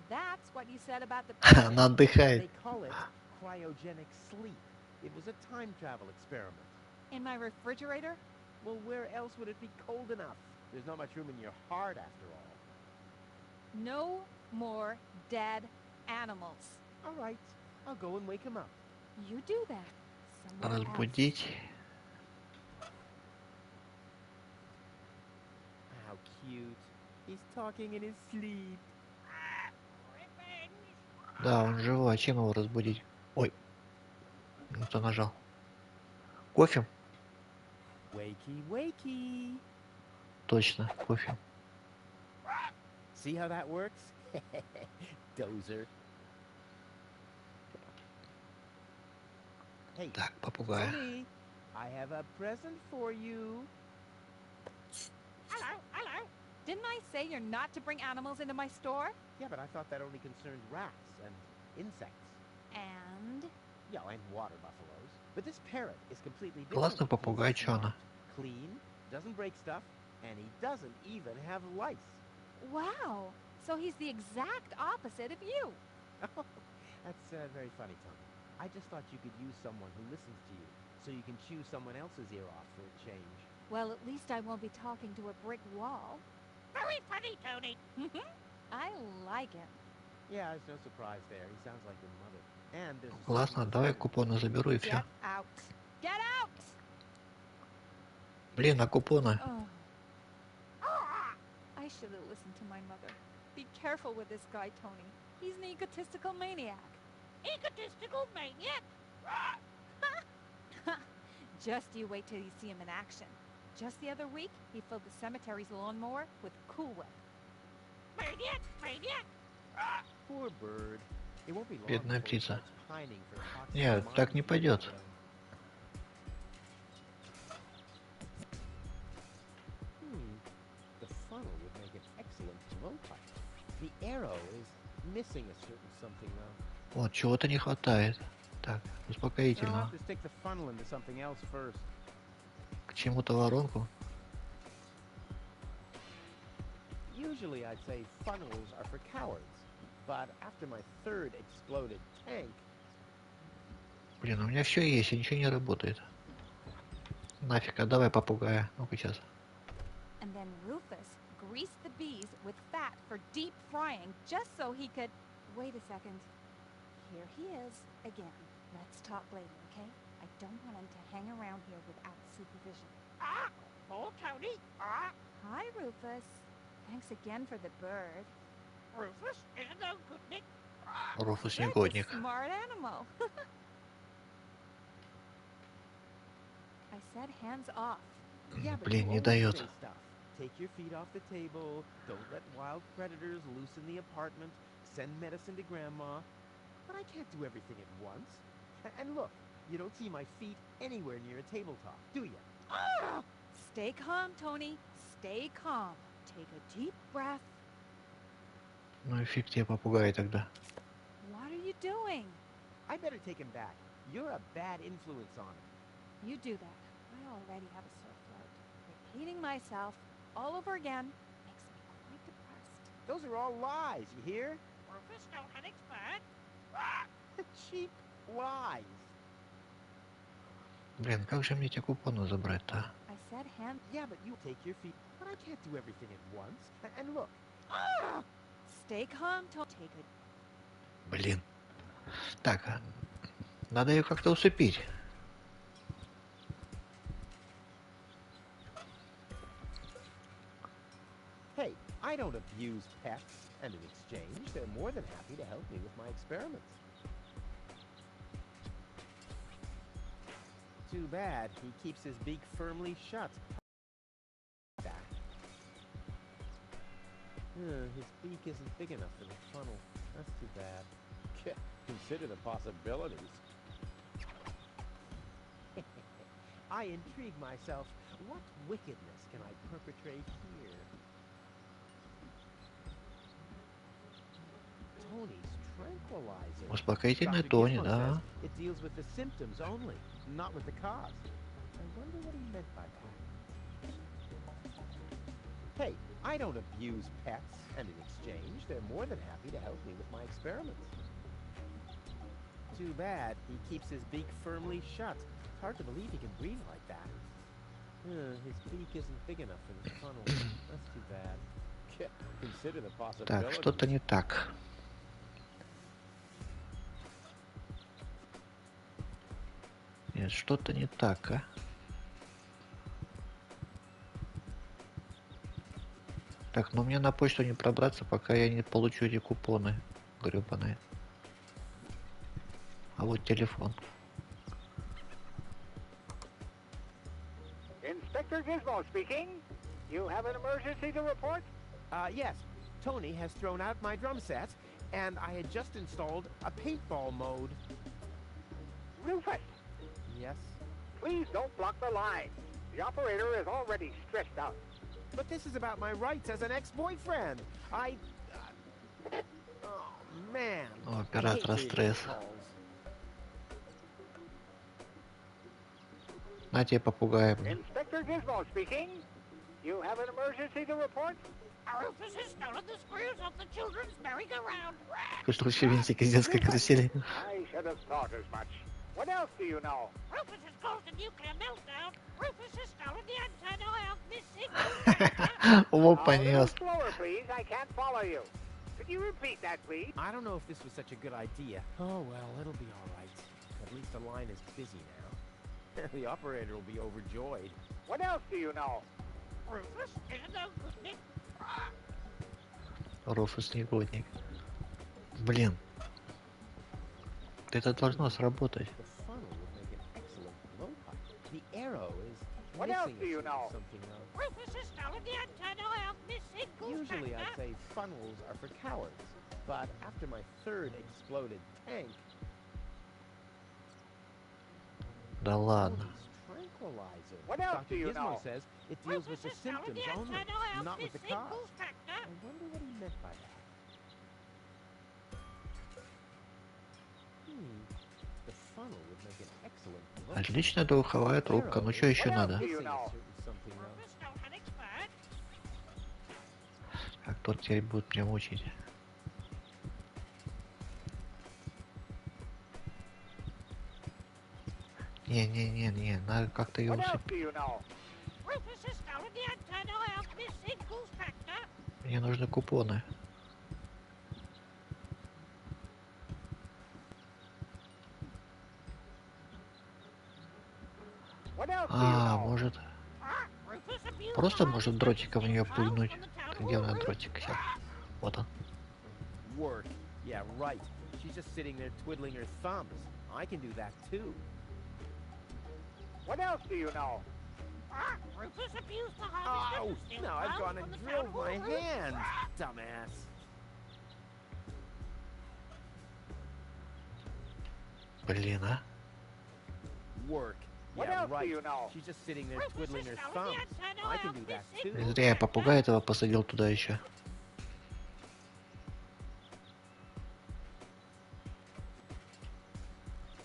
That's what you said about the Она отдыхает. They call it cryogenic sleep. It was a time travel experiment. In my refrigerator? Well, where else would it be cold enough? There's not much room in your heart after all. No more dead animals. All right, I'll go and wake him up. You do that. Somewhere else. Разбудить. How cute. He's talking in his sleep. Да, он живой. А чем его разбудить? Ой. Ну кто нажал? Кофе? Wakey, wakey. Точно, кофе. See how that works? Dozer. Hey, Так, попугая. Tony, I have a present for you. Hello, hello. Didn't I say you're not to bring animals into my store? Yeah, but I thought that only concerned rats and insects. And? Yeah, and water buffaloes. But this parrot is completely different. Классный попугай, He's чё она? clean, doesn't break stuff, and he doesn't even have lice. Wow. So he's the exact opposite of you. That's very funny, Tony. I just thought you could use someone who listens to you, so you can chew someone else's ear off for a change. Well, at least I won't be talking to a brick wall. Very funny, Tony. I like him. Yeah, there's no surprise there. He sounds like your mother. And there's a Классно, давай купоны заберу и все. Get out. Get out! Блин, а купоны? Oh. I should have listened to my mother. Be careful with this guy, Tony. He's an egotistical maniac. Egotistical maniac? Just you wait till you see him in action. Just the other week, he filled the cemetery's lawnmower with Cool Whip. Maniac! Maniac! Poor bird. It won't be long Бедная before he птица. starts pining for toxic Нет, так не commodities пойдет. again. The funnel would make an excellent blowpipe. The arrow is missing a certain something though. Вот, чего-то не хватает. Так, I'll успокоительного. have to stick the funnel into something else first. К чему-то воронку. Usually I'd say funnels are for cowards, but after my third exploded tank, Блин, у меня все есть, и ничего не работает. Нафиг, а давай попугая. Ну-ка сейчас. And then Rufus greased the bees with fat for deep frying just so he could... Wait a second. Here he is again. Let's talk later, okay? I don't want him to hang around here without supervision. Oh, Tony! Hi, Rufus. Thanks again for the bird. Rufus is no good Nick. Руфус Such a негодник. smart animal. I said hands off. yeah, but Блин, you не always дает. say stuff. Take your feet off the table. Don't let wild predators loose in the apartment. send medicine to Grandma, but I can't do everything at once. And look, you don't see my feet anywhere near a tabletop, do you? Ah! Stay calm, Tony. Stay calm. Take a deep breath. Ну и фиг тебе попугай тогда. What are you doing? I better take him back. You're a bad influence on him. You do that. I already have a sore throat. Repeating myself all over again makes me quite depressed. Those are all lies, you hear? Rufus, don't unexpect. Cheap lies. Блин, как же мне эти купоны забрать-то? I said hand. Yeah, but you take your feet. But I can't do everything at once. And look. Ah! Stay calm, Tony. Take a... Блин. Так, надо ее как-то усыпить. Hey, I don't abuse pets, and in exchange, they're more than happy to help me with my experiments. Too bad he keeps his beak firmly shut. His beak isn't big enough for the funnel. That's too bad. Consider the possibilities. I intrigue myself. What wickedness can I perpetrate here? Tony's tranquilizer. Успокоительный Dr. Тони, Gizmo да. says it deals with the symptoms only, not with the cause. I wonder what he meant by that. Hey, I don't abuse pets, and in exchange, they're more than happy to help me with my experiments. Too bad he keeps his beak firmly shut. It's hard to believe he can breathe like that. His beak isn't big enough for this funnel. That's too bad. Consider the possibilities. Так, что-то не так. Нет, что-то не так, а? Так, ну мне на почту не пробраться, пока я не получу эти купоны гребаные. А вот телефон. Inspector Gizmo speaking. You have an emergency to report? Yes. Tony has thrown out my drum set, and I had just installed a paintball mode. Rufus, Yes? please don't block the line. The operator is already stressed out. But this is about my rights as an ex-boyfriend. Oh, man. У оператора стресс. На тебе попугая. Inspector Gizmo speaking. You have an emergency to report? Rufus has stolen the screws off the children's merry-go-round. Крутящий винтик из детской карусели. I should have thought as much. What else do you know? Rufus has caused a nuclear meltdown. Rufus has stolen the antenna of missing. О, A little понес. slower, please. I can't follow you. Could you repeat that, please? I don't know if this was such a good idea. Oh, well, it'll be all right. At least the line is busy now. The operator will be overjoyed. What else do you know? Rufus is a good. Руфус негодник. Блин. Это должно сработать. The funnel would make an excellent blowpipe. The arrow is What else missing do you a- know? something else. Rufus has stolen the antenna of missing. Usually I'd say funnels are for cowards, but after my third exploded tank, Да ладно. Tony's tranquilizer. What else Dr. do you Gizmo know? says it deals with the symptoms only, not with the cause. I Factor. wonder what he meant by that. The funnel would make an excellent blowpipe. Отличная духовая трубка. Ну что еще надо? Missing a you know? certain something else. Rufus, don't unexpect. А кто теперь будет меня мучить? Не, надо как-то ее What else усыпить. do you know? Rufus has stolen the antenna of missing goose factor. Мне нужны купоны. What else do you А, know? может, Rufus abused просто the может house дротиком в нее house пульнуть. on the town Где у нас roof. дротик? Сейчас. Вот он. Work. Yeah, right. She's just sitting there twiddling her thumbs. I can do that too. What else do you know? Rufus abused the harvester Oh, to steal now I've house gone on and the drilled town my roof. hand, dumbass. Блин, а? Work. Yeah, right. She's just sitting there twiddling her thumbs. I can do that too. Зря я попугая этого посадил туда еще.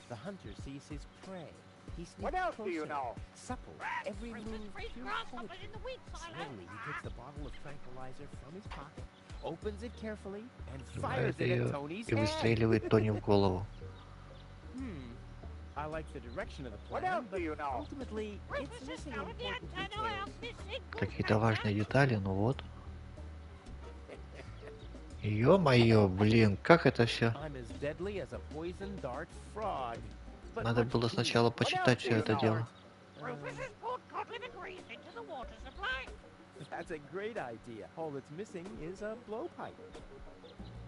The hunter sees his prey. He sneaks closer, supple, every move pure poetry. Slowly, he takes the bottle of tranquilizer from his pocket, opens it carefully, and fires Срывает it at ее Tony's и head. выстреливает Тони в голову. I like the direction of the plan, but ultimately, it's missing important details. Какие-то важные детали, ну вот. Ё-моё, блин, как это все? I'm as deadly as a poison dart frog. But Надо much было cooler. сначала почитать все это дело. That's a great idea. All that's missing is a blowpipe.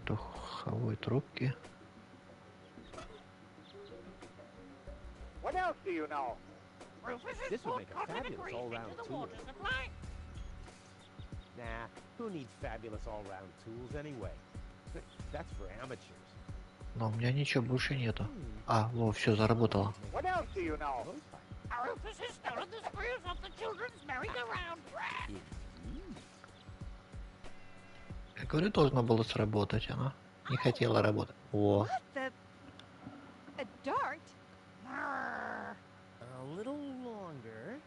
Духовой трубки. This would make a fabulous all-round tool. Nah, who needs fabulous all-round tools anyway? That's for amateurs. Но у меня ничего больше нету. А, во, все, заработало. Я говорю, должно было сработать, она не хотела работать. О, A dart? A little longer.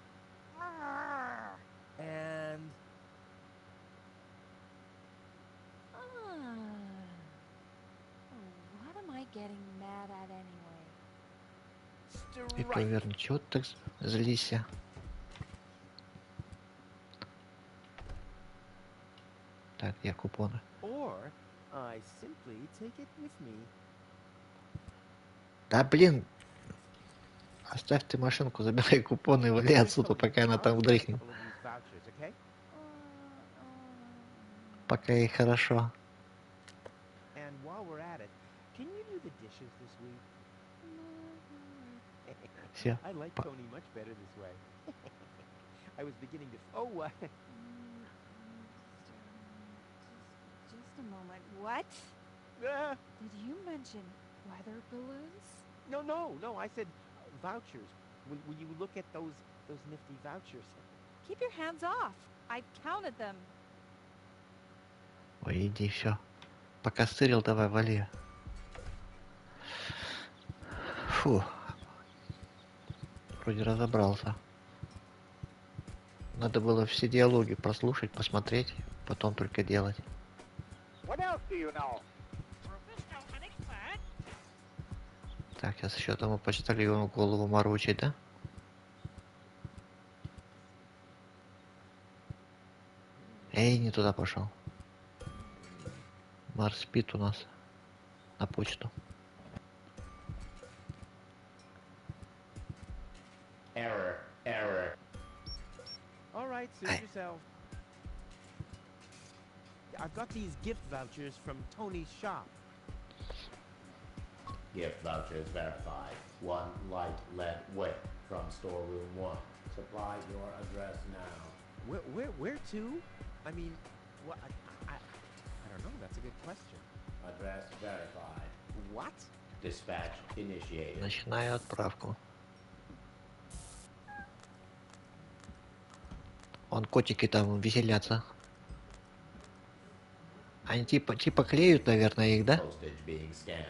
And What am I getting mad at anyway? и проверни, чего ты так злися? Так, я купоны. or I simply take it with me. Да блин! Оставь ты машинку, забирай купоны и вали отсюда, пока она там дрыхнет. Пока ей хорошо. And while we're at it, can you do the dishes this week? Все. I like Tony much better this way. I was beginning to. Oh, Just a moment. What? Did you mention weather balloons? No. I said vouchers. Will you look at those nifty vouchers? Keep your hands off. I've counted them. Ой, иди, все. Пока стырил, давай, вали. Фу. Вроде разобрался. Надо было все диалоги прослушать, посмотреть, потом только делать. Так, сейчас еще тому почтальону голову морочить, да? Эй, не туда пошел. Марс спит у нас на почту. Error. All right, suit yourself. I've got these gift vouchers from Tony's shop. Gift vouchers verified. 1 light lead wick from storeroom 1. Supply your address now. Where to? I mean, what? I don't know. That's a good question. Address verified. What? Dispatch initiated. Начинаю отправку. Вон котики там веселятся. Они типа клеют, наверное, их, да? Postage being scanned.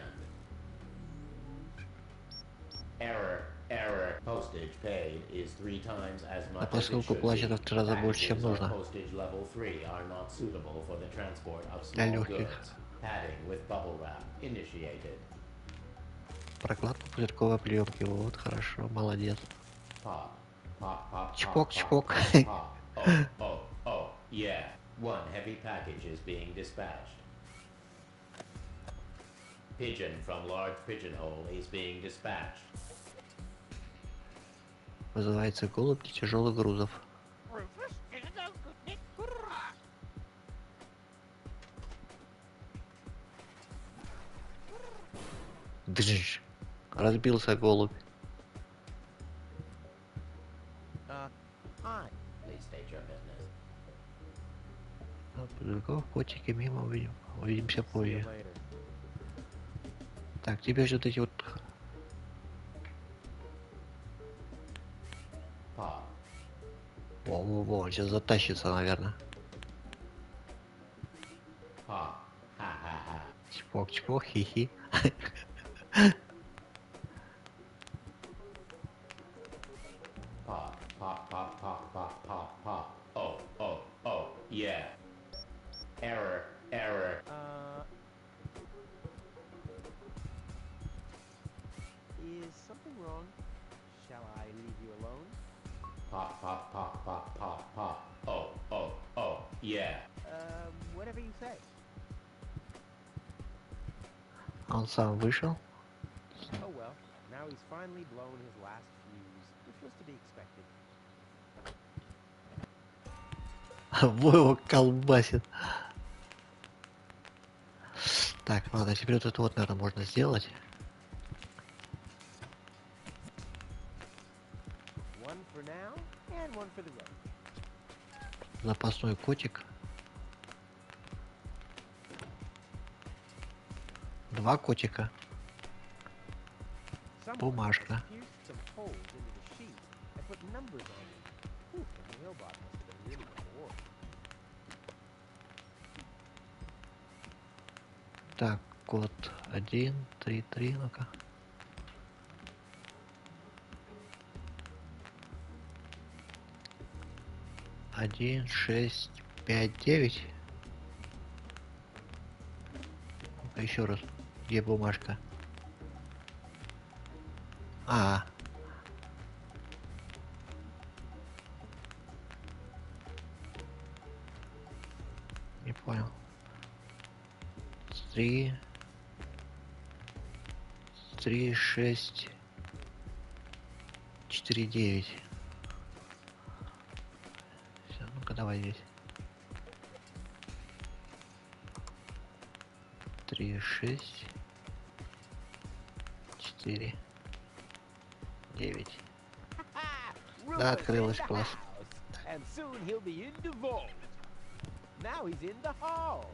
Error. Postage paid is 3 times as much А посылку платят в 3 раза больше, чем нужно. Postage level 3 are not suitable for the transport of Для small легких. goods. Padding with bubble wrap initiated. Прокладка пузырьковой пленки. Вот, хорошо, молодец. Pop. Чпок, чпок. Oh, yeah. 1 heavy package is being dispatched. Pigeon from large pigeonhole is being dispatched. Вызывается голубь для тяжелых грузов. Дж. Разбился голубь. Hi. Please state your business. Пузырьков, котики, мимо увидим. Увидимся See you позже. later. Так, тебе же вот эти вот Он сейчас затащится, наверное. Чпок, чпок, хихи. Pop, pop, pop, pop, pop, pop, pop. Oh, oh, oh, yeah. Error, error. Is something wrong? Shall I leave you alone? Pop, pop, pop, pop, pop, pop. Oh, oh, oh, yeah. Whatever you say. Он сам вышел. Oh well, now he's finally blown his last fuse, which was to be expected. Во его колбасит. Так, ладно, теперь вот это вот, наверное, можно сделать. One for now, and one for the road. Запасной котик. 2 котика. Бумажка. Так, код 1, 3, 3, ну-ка. Один, 6, 5, 9. Ну-ка еще раз. Где бумажка? А. Не понял. 3, 6, 4, 9. Все, ну-ка давай здесь. 3, 6, 4, 9. Да, открылась, класс. And soon he'll be in the vault. Now he's in the hall.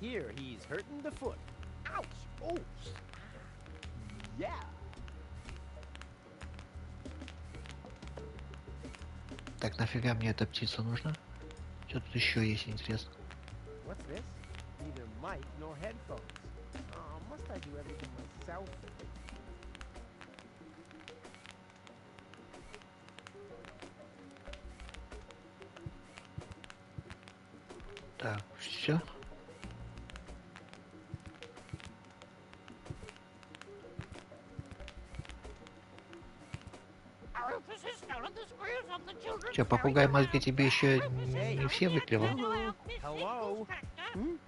Here he's hurting the foot. Ouch! Oh! Yeah! Так, нафига мне эта птица нужна? Что тут еще есть интересно? What's this? Neither mic nor headphones. Oh, must I do everything myself? Так, все. Че, попугай мозги тебе еще не все выклевал? Hello? Hmm?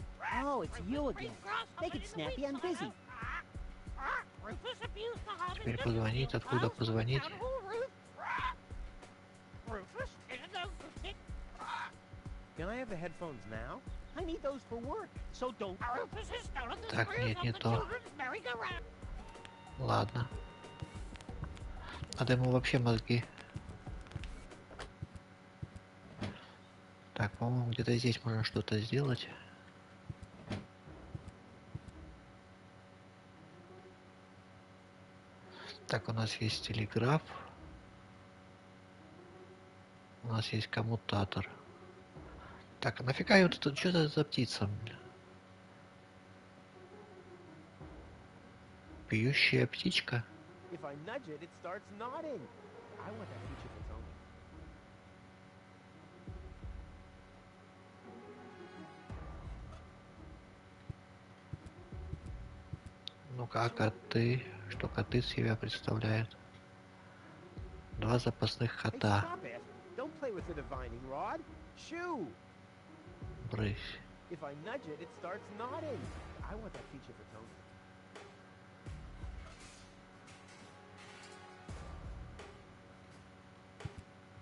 Oh, it's you again. Make it snappy, I'm busy. Теперь позвонить, откуда позвонить? Can I have the headphones now? I need those for work, so don't. Так, нет, не то. Ладно. Надо ему вообще мозги. Так, по-моему, где-то здесь можно что-то сделать. Так, у нас есть телеграф. У нас есть коммутатор. Так, а нафига вот это, что это за птица? Пьющая птичка? If I nudge it, it starts nodding. I want that feature for Tony. Ну-ка, а коты? Что коты из себя представляют? 2 запасных Hey, кота. stop it! Don't play with the divining rod. Shoo! Брысь. If I nudge it, it starts nodding. I want that feature for Tony.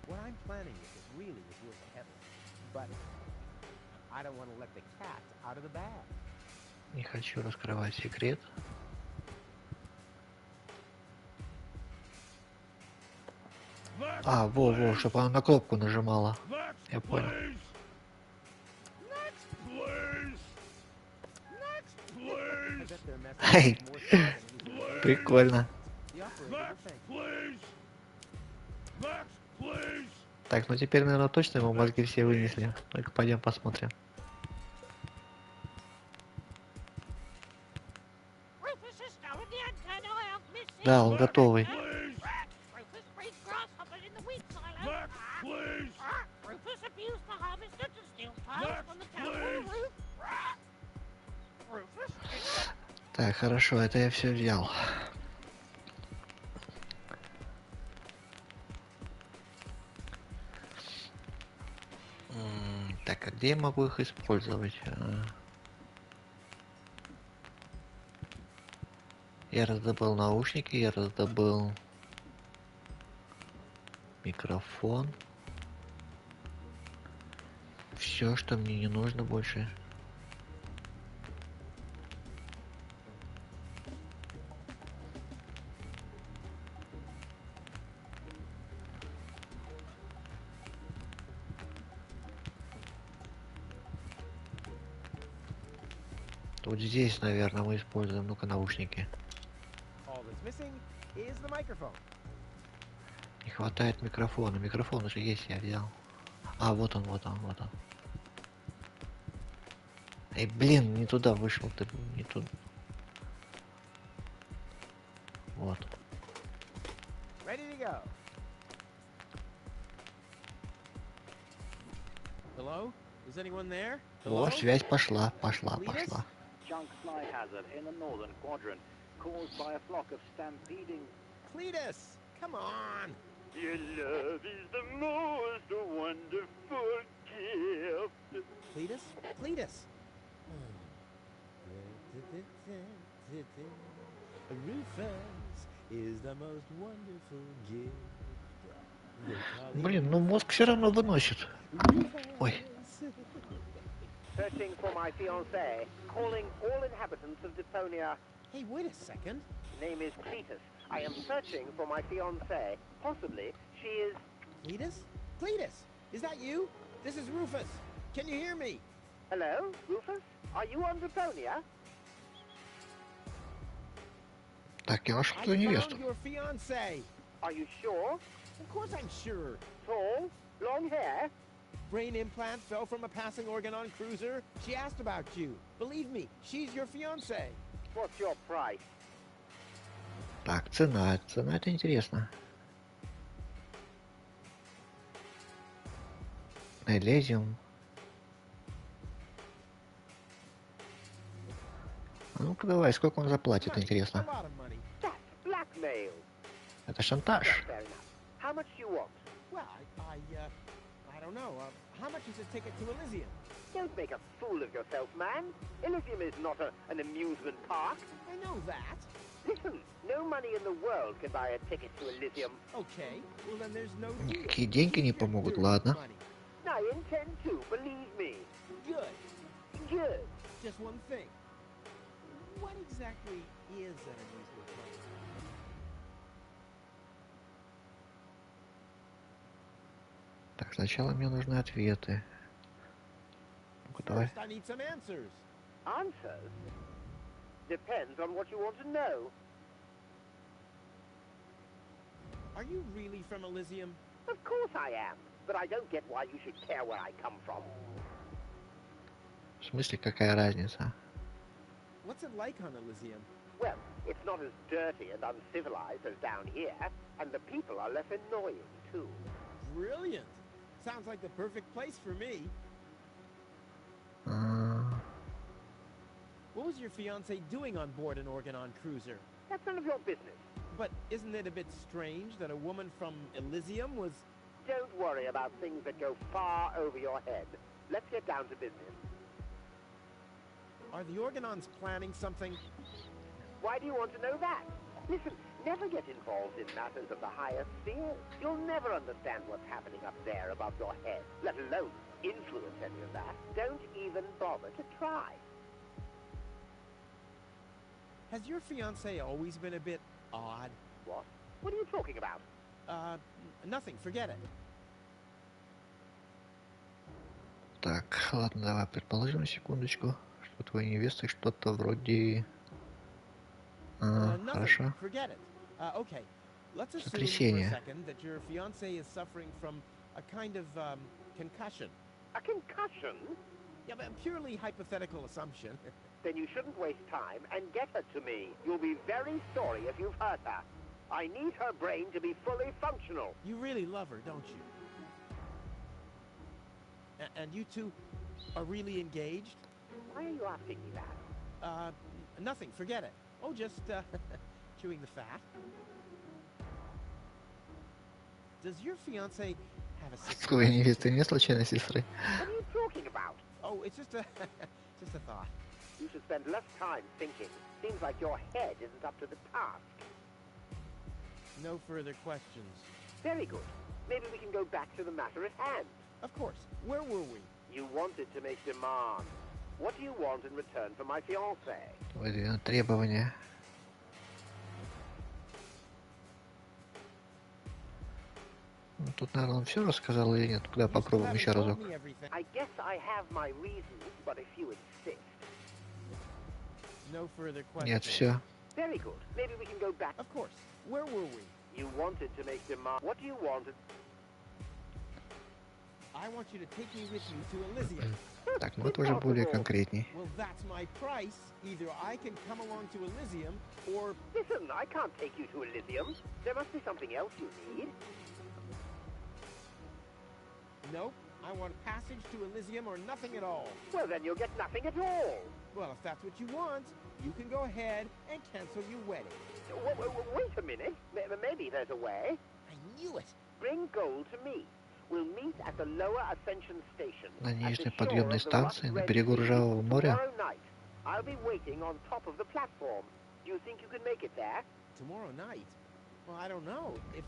What I'm planning is really worth a heaven, but I don't want to let the cat out of the bag. Не хочу раскрывать секрет. А, во, чтобы она на кнопку нажимала. Я понял. Эй, прикольно. Так, ну теперь, наверное, точно ему мозги все вынесли. Только пойдем посмотрим. Да, он готовый. Так, хорошо, это я все взял. Так, а где я могу их использовать? Я раздобыл наушники, я раздобыл микрофон. Все, что мне не нужно больше. Вот здесь, наверное, мы используем, ну-ка, наушники. Не хватает микрофона. Микрофон уже есть, я взял. А, вот он, вот он, вот он. Эй, блин, не туда вышел, ты не туда. Вот. О, связь пошла, пошла. Cletus, come on! Your love is the most wonderful gift. Cletus? Cletus! Rufus is the most wonderful gift. Блин, ну мозг все равно выносит. Ой. Searching for my fiancée, calling all inhabitants of Deponia. Hey, wait a second. Name is Cletus. I am searching for my fiancée. Possibly she is... Cletus? Cletus! Is that you? This is Rufus. Can you hear me? Hello, Rufus? Are you on Deponia? Так, я нашел твою невесту. Your fiancée. Are you sure? Of course I'm sure. Tall? Long hair? Brain implant fell from a passing Organon cruiser. She asked about you. Believe me, she's your fiancée. What's your price? Так, цена это интересно. Элезиум. А ну-ка давай, сколько он заплатит, интересно. Это шантаж. How much do you want? Well, I don't know. How much is a ticket to Elysium? Don't make a fool of yourself, man. Elysium is not an amusement park. I know that. Listen, no money in the world can buy a ticket to Elysium. Okay, well then there's no deal. Никакие деньги не помогут, ладно. I intend to, believe me. Good. Good. Just one thing. What exactly is an amusement park? Так, сначала мне нужны ответы. Ну-ка, давай. First, I need some answers. Answers? Depends on what you want to know. Are you really from Elysium? Of course I am, but I don't get why you should care where I come from. В смысле, какая разница? What's it like on Elysium? Well, it's not as dirty and uncivilized as down here, and the people are less annoying, too. Brilliant! Sounds like the perfect place for me. What was your fiancé doing on board an Organon cruiser? That's none of your business. But isn't it a bit strange that a woman from Elysium was... Don't worry about things that go far over your head. Let's get down to business. Are the Organons planning something? Why do you want to know that? Listen, never get involved in matters of the higher spheres. You'll never understand what's happening up there above your head, let alone influence any of that. Don't even bother to try. Has your fiancé always been a bit odd? What? What are you talking about? Nothing, forget it. Так, ладно, давай предположим, секундочку, что твоей невестой что-то вроде... хорошо. Forget it. Okay. Let's assume for a Сотрясение. second that your fiancé is suffering from a kind of, concussion. A concussion? Yeah, but a purely hypothetical assumption. Then you shouldn't waste time and get her to me. You'll be very sorry if you've hurt her. I need her brain to be fully functional. You really love her, don't you? And you two are really engaged? Why are you asking me that? Nothing, forget it. Oh, just, chewing the fat. Does your fiancé have a sister? Твоей невесты нет случайно сестры? What are you talking about? Oh, it's just a, just a thought. You should spend less time thinking. Seems like your head isn't up to the task. No further questions. Very good. Maybe we can go back to the matter at hand. Of course. Where were we? You wanted to make demands. What do you want in return for my fiancé? Выдвинуть требования. Ну, тут, наверное, он все рассказал или нет? Когда попробуем еще разок. I guess I have my reasons, but if you insist. No further questions. Нет, все. Very good. Maybe we can go back. Of course. Where were we? You wanted to make demands. What do you want? I want you to take me with you to Elysium. Так, ну это уже более конкретней. Well, that's my price. Either I can come along to Elysium, or... Listen, I can't take you to Elysium. There must be something else you need. Nope. I want passage to Elysium or nothing at all. Well, then you'll get nothing at all. Well, if that's what you want, you can go ahead and cancel your wedding. Wait a minute. Maybe there's a way. I knew it. Bring gold to me. We'll meet at the lower ascension station. На нижней подъемной станции на берегу Ржавого моря. Tomorrow night. I'll be waiting on top of the platform. Do you think you can make it there? Tomorrow night? Well, I don't know. If,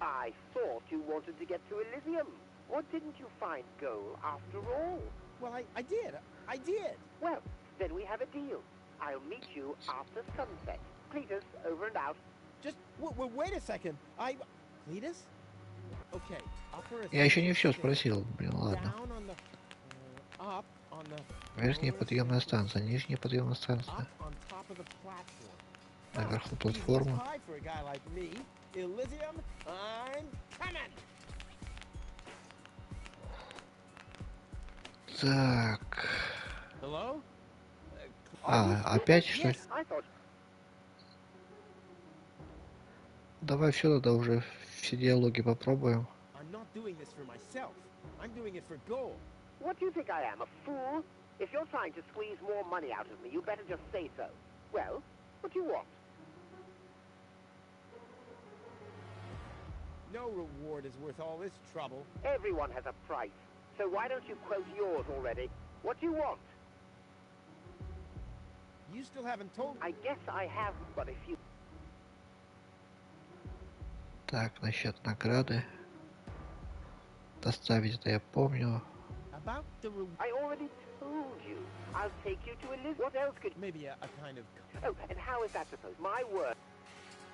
I thought you wanted to get to Elysium. Or didn't you find gold after all? Well, I did. I did. Well, then we have a deal. I'll meet you after sunset. Cletus, over and out. Just, wait a second. Cletus? Okay, upper Я еще не все спросил, блин, ладно. Верхняя подъемная станция, нижняя подъемная станция. Наверху платформа. Так. Опять что ли? Давай все тогда уже все диалоги попробуем. What do you think I am, a fool? If you're trying to squeeze more money out of me, you better just say so. Well, what do you want? No reward is worth all this trouble. Everyone has a price. So why don't you quote yours already? What do you want? You still haven't told me. I guess I have, but if you... Так, насчет награды. Доставить это я помню. About the I already told you. I'll take you to Elizabeth. What else could... Maybe a kind of... Oh, and how is that supposed? My word.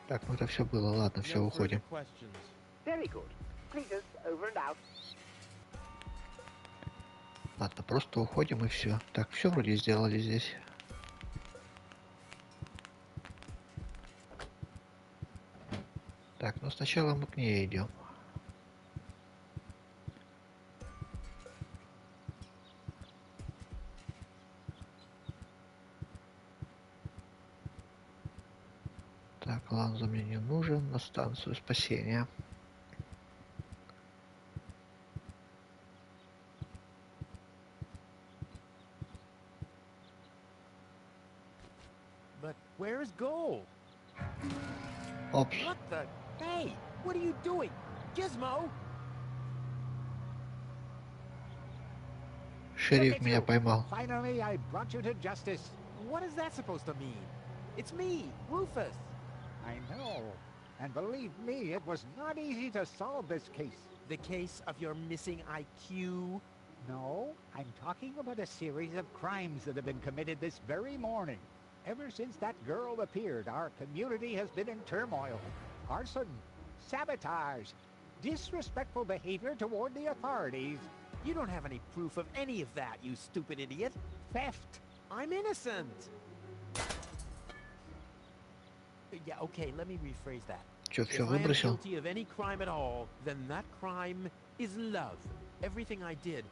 Так, ну это все было, ладно, все, уходим. Very good. Cletus, over and out. Ладно, просто уходим и все. Так, все вроде сделали здесь. Так, ну сначала мы к ней идем. Так, Ланза мне не нужен, на станцию спасения. But where's gold? Опс. What the? Hey, what are you doing? Gizmo! Шериф меня поймал. Finally, I brought you to justice. What is that supposed to mean? It's me, Rufus. I know. And believe me, it was not easy to solve this case. The case of your missing IQ? No, I'm talking about a series of crimes that have been committed this very morning. Ever since that girl appeared, our community has been in turmoil. Arson, sabotage, disrespectful behavior toward the authorities. You don't have any proof of any of that, you stupid idiot. Theft. I'm innocent. Yeah, okay, let me rephrase that. Чё, все If I am выбросил? guilty of any crime at all, then that crime is love. Everything I did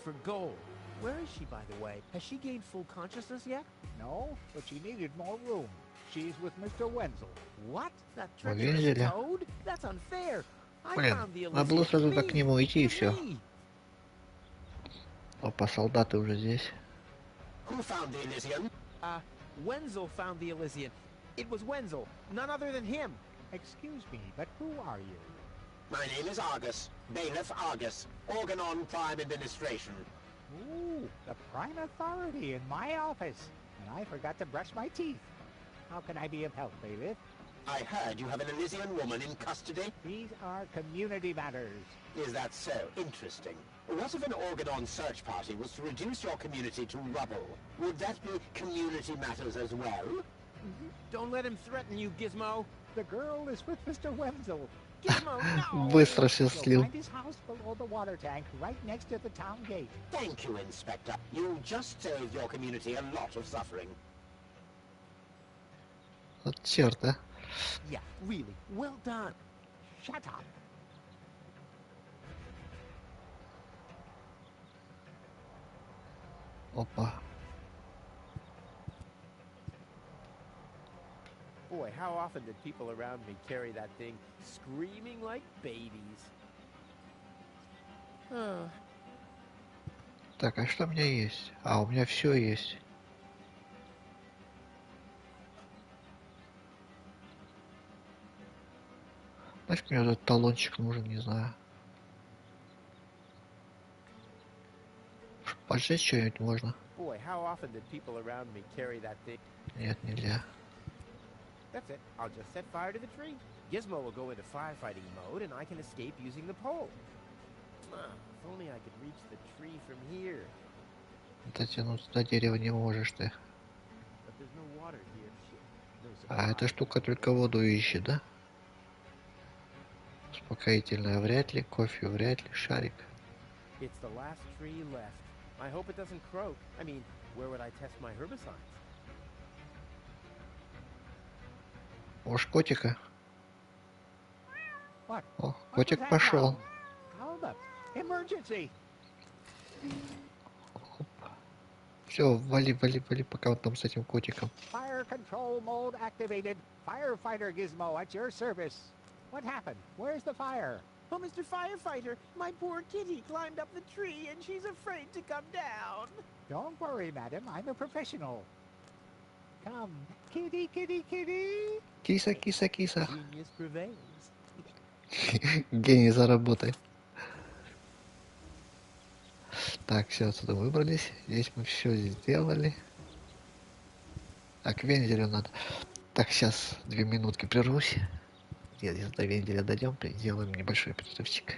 for gold. Where is she, by the way? Has she gained full consciousness yet? No, but she needed more room. She's with Mr. Wenzel. What? That Увидели? treacherous toad? That's unfair. I Блин, found the надо было Elysian. сразу так к нему идти и Give все. me. Опа, солдаты уже здесь. Who found the Elysian? Wenzel found the Elysian. It was Wenzel, none other than him. Excuse me, but who are you? My name is Argus. Bailiff Argus. Organon Prime Administration. Ooh, the prime authority in my office. And I forgot to brush my teeth. How can I be of help, bailiff? I heard you have an Elysian woman in custody. These are community matters. Is that so? Interesting. What if an Organon search party was to reduce your community to rubble? Would that be community matters as well? Don't let him threaten you, Gizmo. The girl is with Mr. Wenzel. Gizmo, no! Быстро все You'll слил. find his house below the water tank, right next to the town gate. Thank you, Inspector. You just saved your community a lot of suffering. Вот черт, а. Yeah, really, well done. Shut up. Опа. Boy, how often did people around me carry that thing screaming like babies? Так, а что у меня есть? А, у меня все есть. Нафиг мне этот талончик нужен, не знаю. Поджечь что-нибудь можно? Boy, how often did people around me carry that thing? Нет, нельзя. That's it. I'll just set fire to the tree. Gizmo will go into firefighting mode, and I can escape using the pole. If only I could reach the tree from here. Дотянуться до дерева не можешь ты. But there's no water here. Shit. No А эта supply. штука только воду ищет, да? Успокоительное вряд ли, кофе вряд ли, шарик. It's the last tree left. I hope it doesn't croak. I mean, where would I test my herbicides? Может, котика? What? О, What was котик that пошел. now? How the... Emergency! Все, вали, вали, вали, пока он там с этим котиком. Fire control mode activated. Firefighter Gizmo at your service. What happened? Where's the fire? Oh, Mr. Firefighter, my poor kitty climbed up the tree and she's afraid to come down. Don't worry, madam. I'm a professional. Come, kitty, kitty, kitty. Киса, киса, киса. Genius prevails. Гений заработай. Так, все, отсюда выбрались. Здесь мы все сделали. А к вензелю надо. Так, сейчас 2 минутки прервусь. Если до вензеля дойдем, сделаем небольшой перерывчик.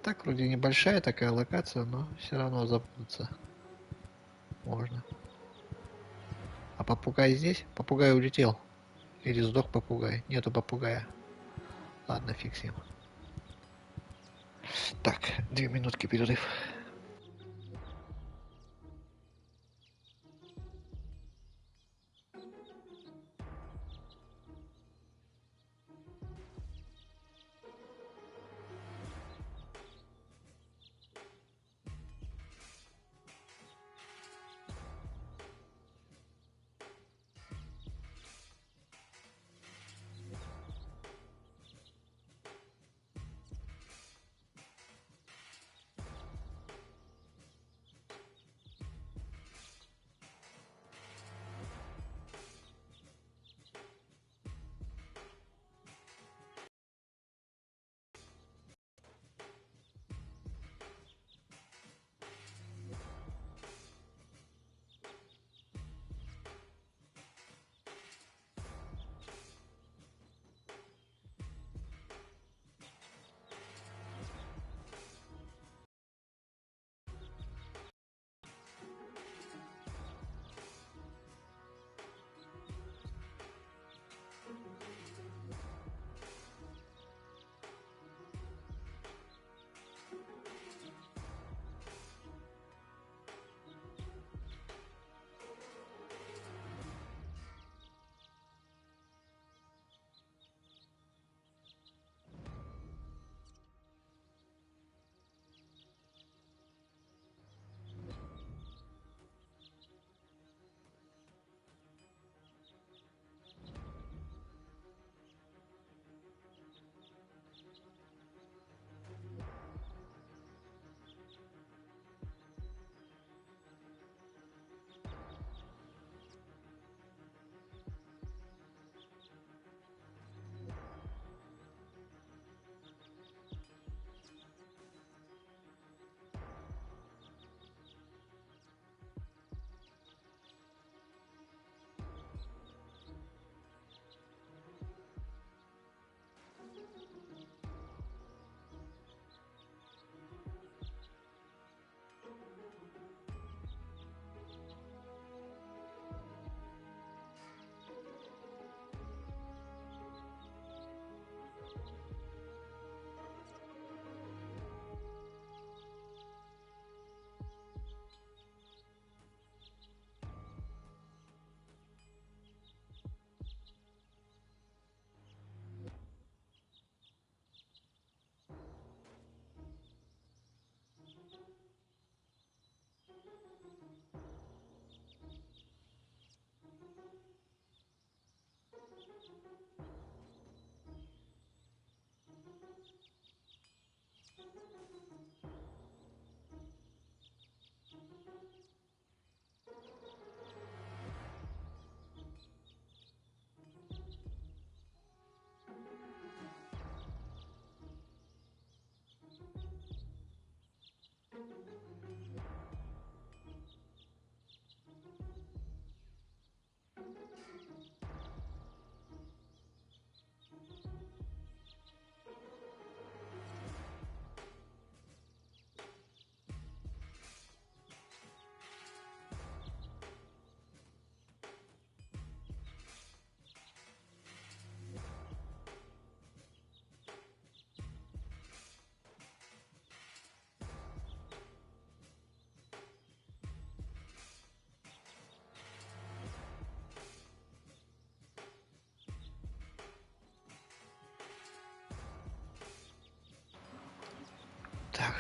Так, вроде небольшая такая локация, но все равно запутаться можно. А попугай здесь? Попугай улетел. Или сдох попугай? Нету попугая. Ладно, фиг с ним. Так, 2 минутки перерыв.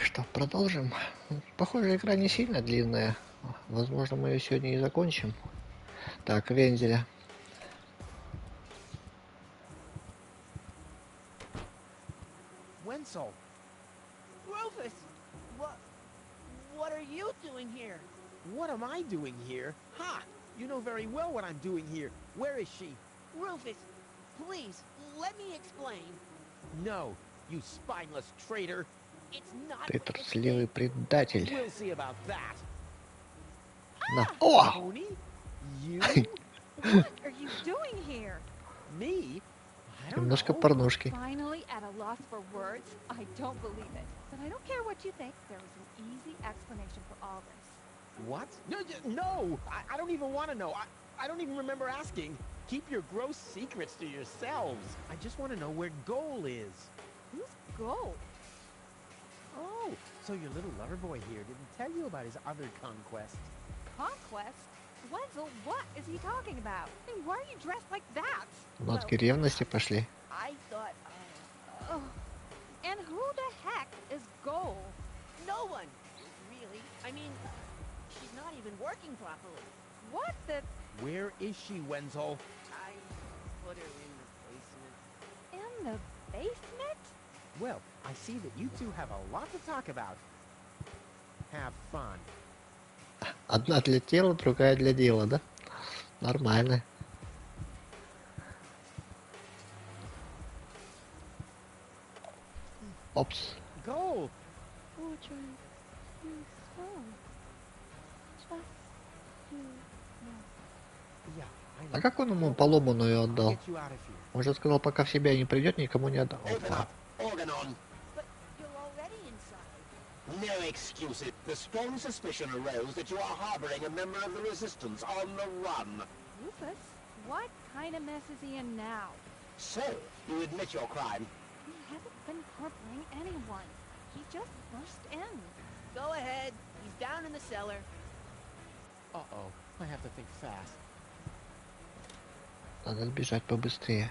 Что, продолжим? Похоже, игра не сильно длинная. Возможно, мы ее сегодня и закончим. Так, Вензеля. Wenzel! Rufus! What are you doing here? What am I doing here? Ha! You know very well what I'm doing here. Where is she? Rufus, please, let me explain. No, you spineless traitor. It's not Ты a трусливый mistake. предатель. We'll see about that. На. О! Pony? You? What are you doing here? Me? I don't Немножко know. порнушки. Finally at a loss for words? I don't believe it. But I don't care what you think. There is an easy explanation for all this. What? No! I don't even want to know. I don't even remember asking. Keep your gross secrets to yourselves. I just want to know where Goal is. Who's Goal? Oh, so your little lover boy here didn't tell you about his other conquest. Conquest? Wenzel, what is he talking about? And why are you dressed like that? Нотки ревности пошли. I thought, Oh. And who the heck is Goal? no one, really. I mean, she's not even working properly. What the... Where is she, Wenzel? I put her in the basement. In the basement? Well, I see that you two have a lot to talk about. Have fun. Одна для тела, другая для дела, да? Нормально. Опс. Goal! Audrey, you saw. Just you know. Yeah, I А know. как он ему поломанную I'll отдал? get you out of here. Может, сказал, пока в себя не придет, никому не отдал. Опа. Organon. But you're already inside. No excuses. The strong suspicion arose that you are harboring a member of the Resistance on the run. Rufus? What kind of mess is he in now? So, you admit your crime. He hasn't been harboring anyone. He just burst in. Go ahead. He's down in the cellar. Uh-oh, I have to think fast. Надо бежать побыстрее.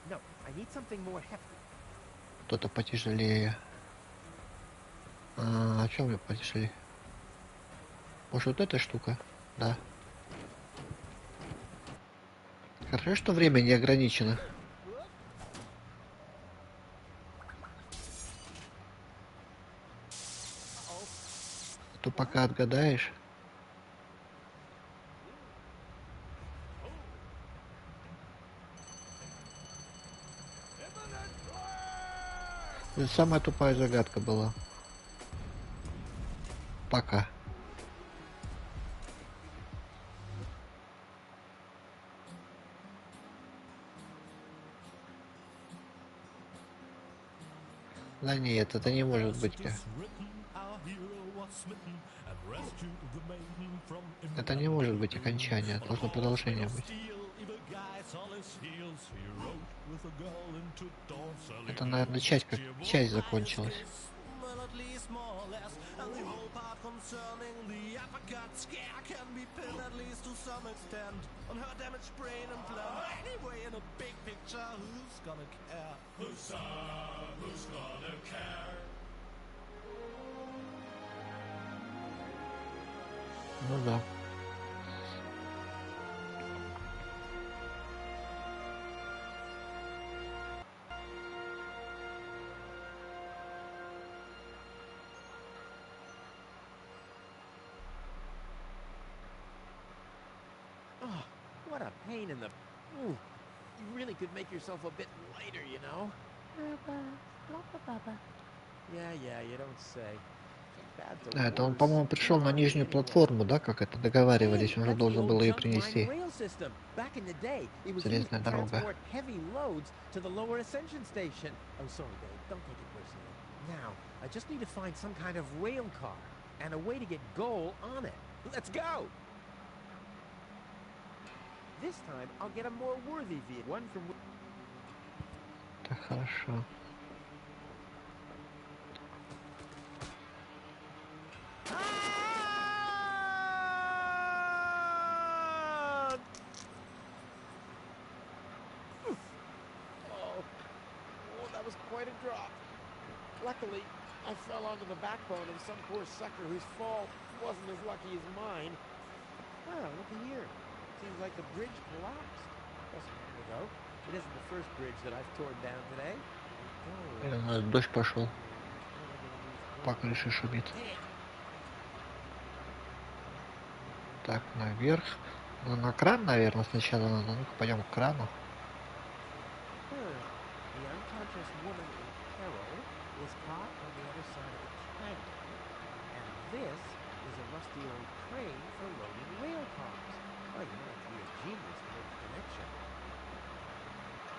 No, I need something more hefty. Кто-то потяжелее. О чем я потяжелее? Может, вот эта штука? Да. Хорошо, что время не ограничено. А то пока отгадаешь. Это самая тупая загадка была. Пока. Да нет, это не может быть. Это не может быть окончание, должно продолжение быть. Это, наверное, часть как часть закончилась. Ну да. Oh, what a pain in the... Ooh, you really could make yourself a bit lighter, you know? Rubber, blubber, bubber. Yeah, you don't say. Bad to Да, это он, worse. по-моему, пришел на нижнюю платформу, да, как это договаривались, он же должен был ее принести. Железная дорога. Now, I just need to find some kind of rail car and a way to get Goal on it. Let's go! This time, I'll get a more worthy vehicle. One from... Так, хорошо. Oh, that was quite a drop. Luckily, I fell onto the backbone of some poor sucker whose fall wasn't as lucky as mine. Wow, looky here. Seems like the bridge collapsed. Doesn't matter, though. It isn't the first bridge that I've torn down today. Дождь пошел. По крыше шумит. Так, наверх. Ну, на кран, наверное, сначала надо. Ну-ка, пойдем к крану. The unconscious woman in peril is caught on the other side of the canyon. And this is a rusty old crane for loading rail cars. Well, you don't have to be a genius to make the connection.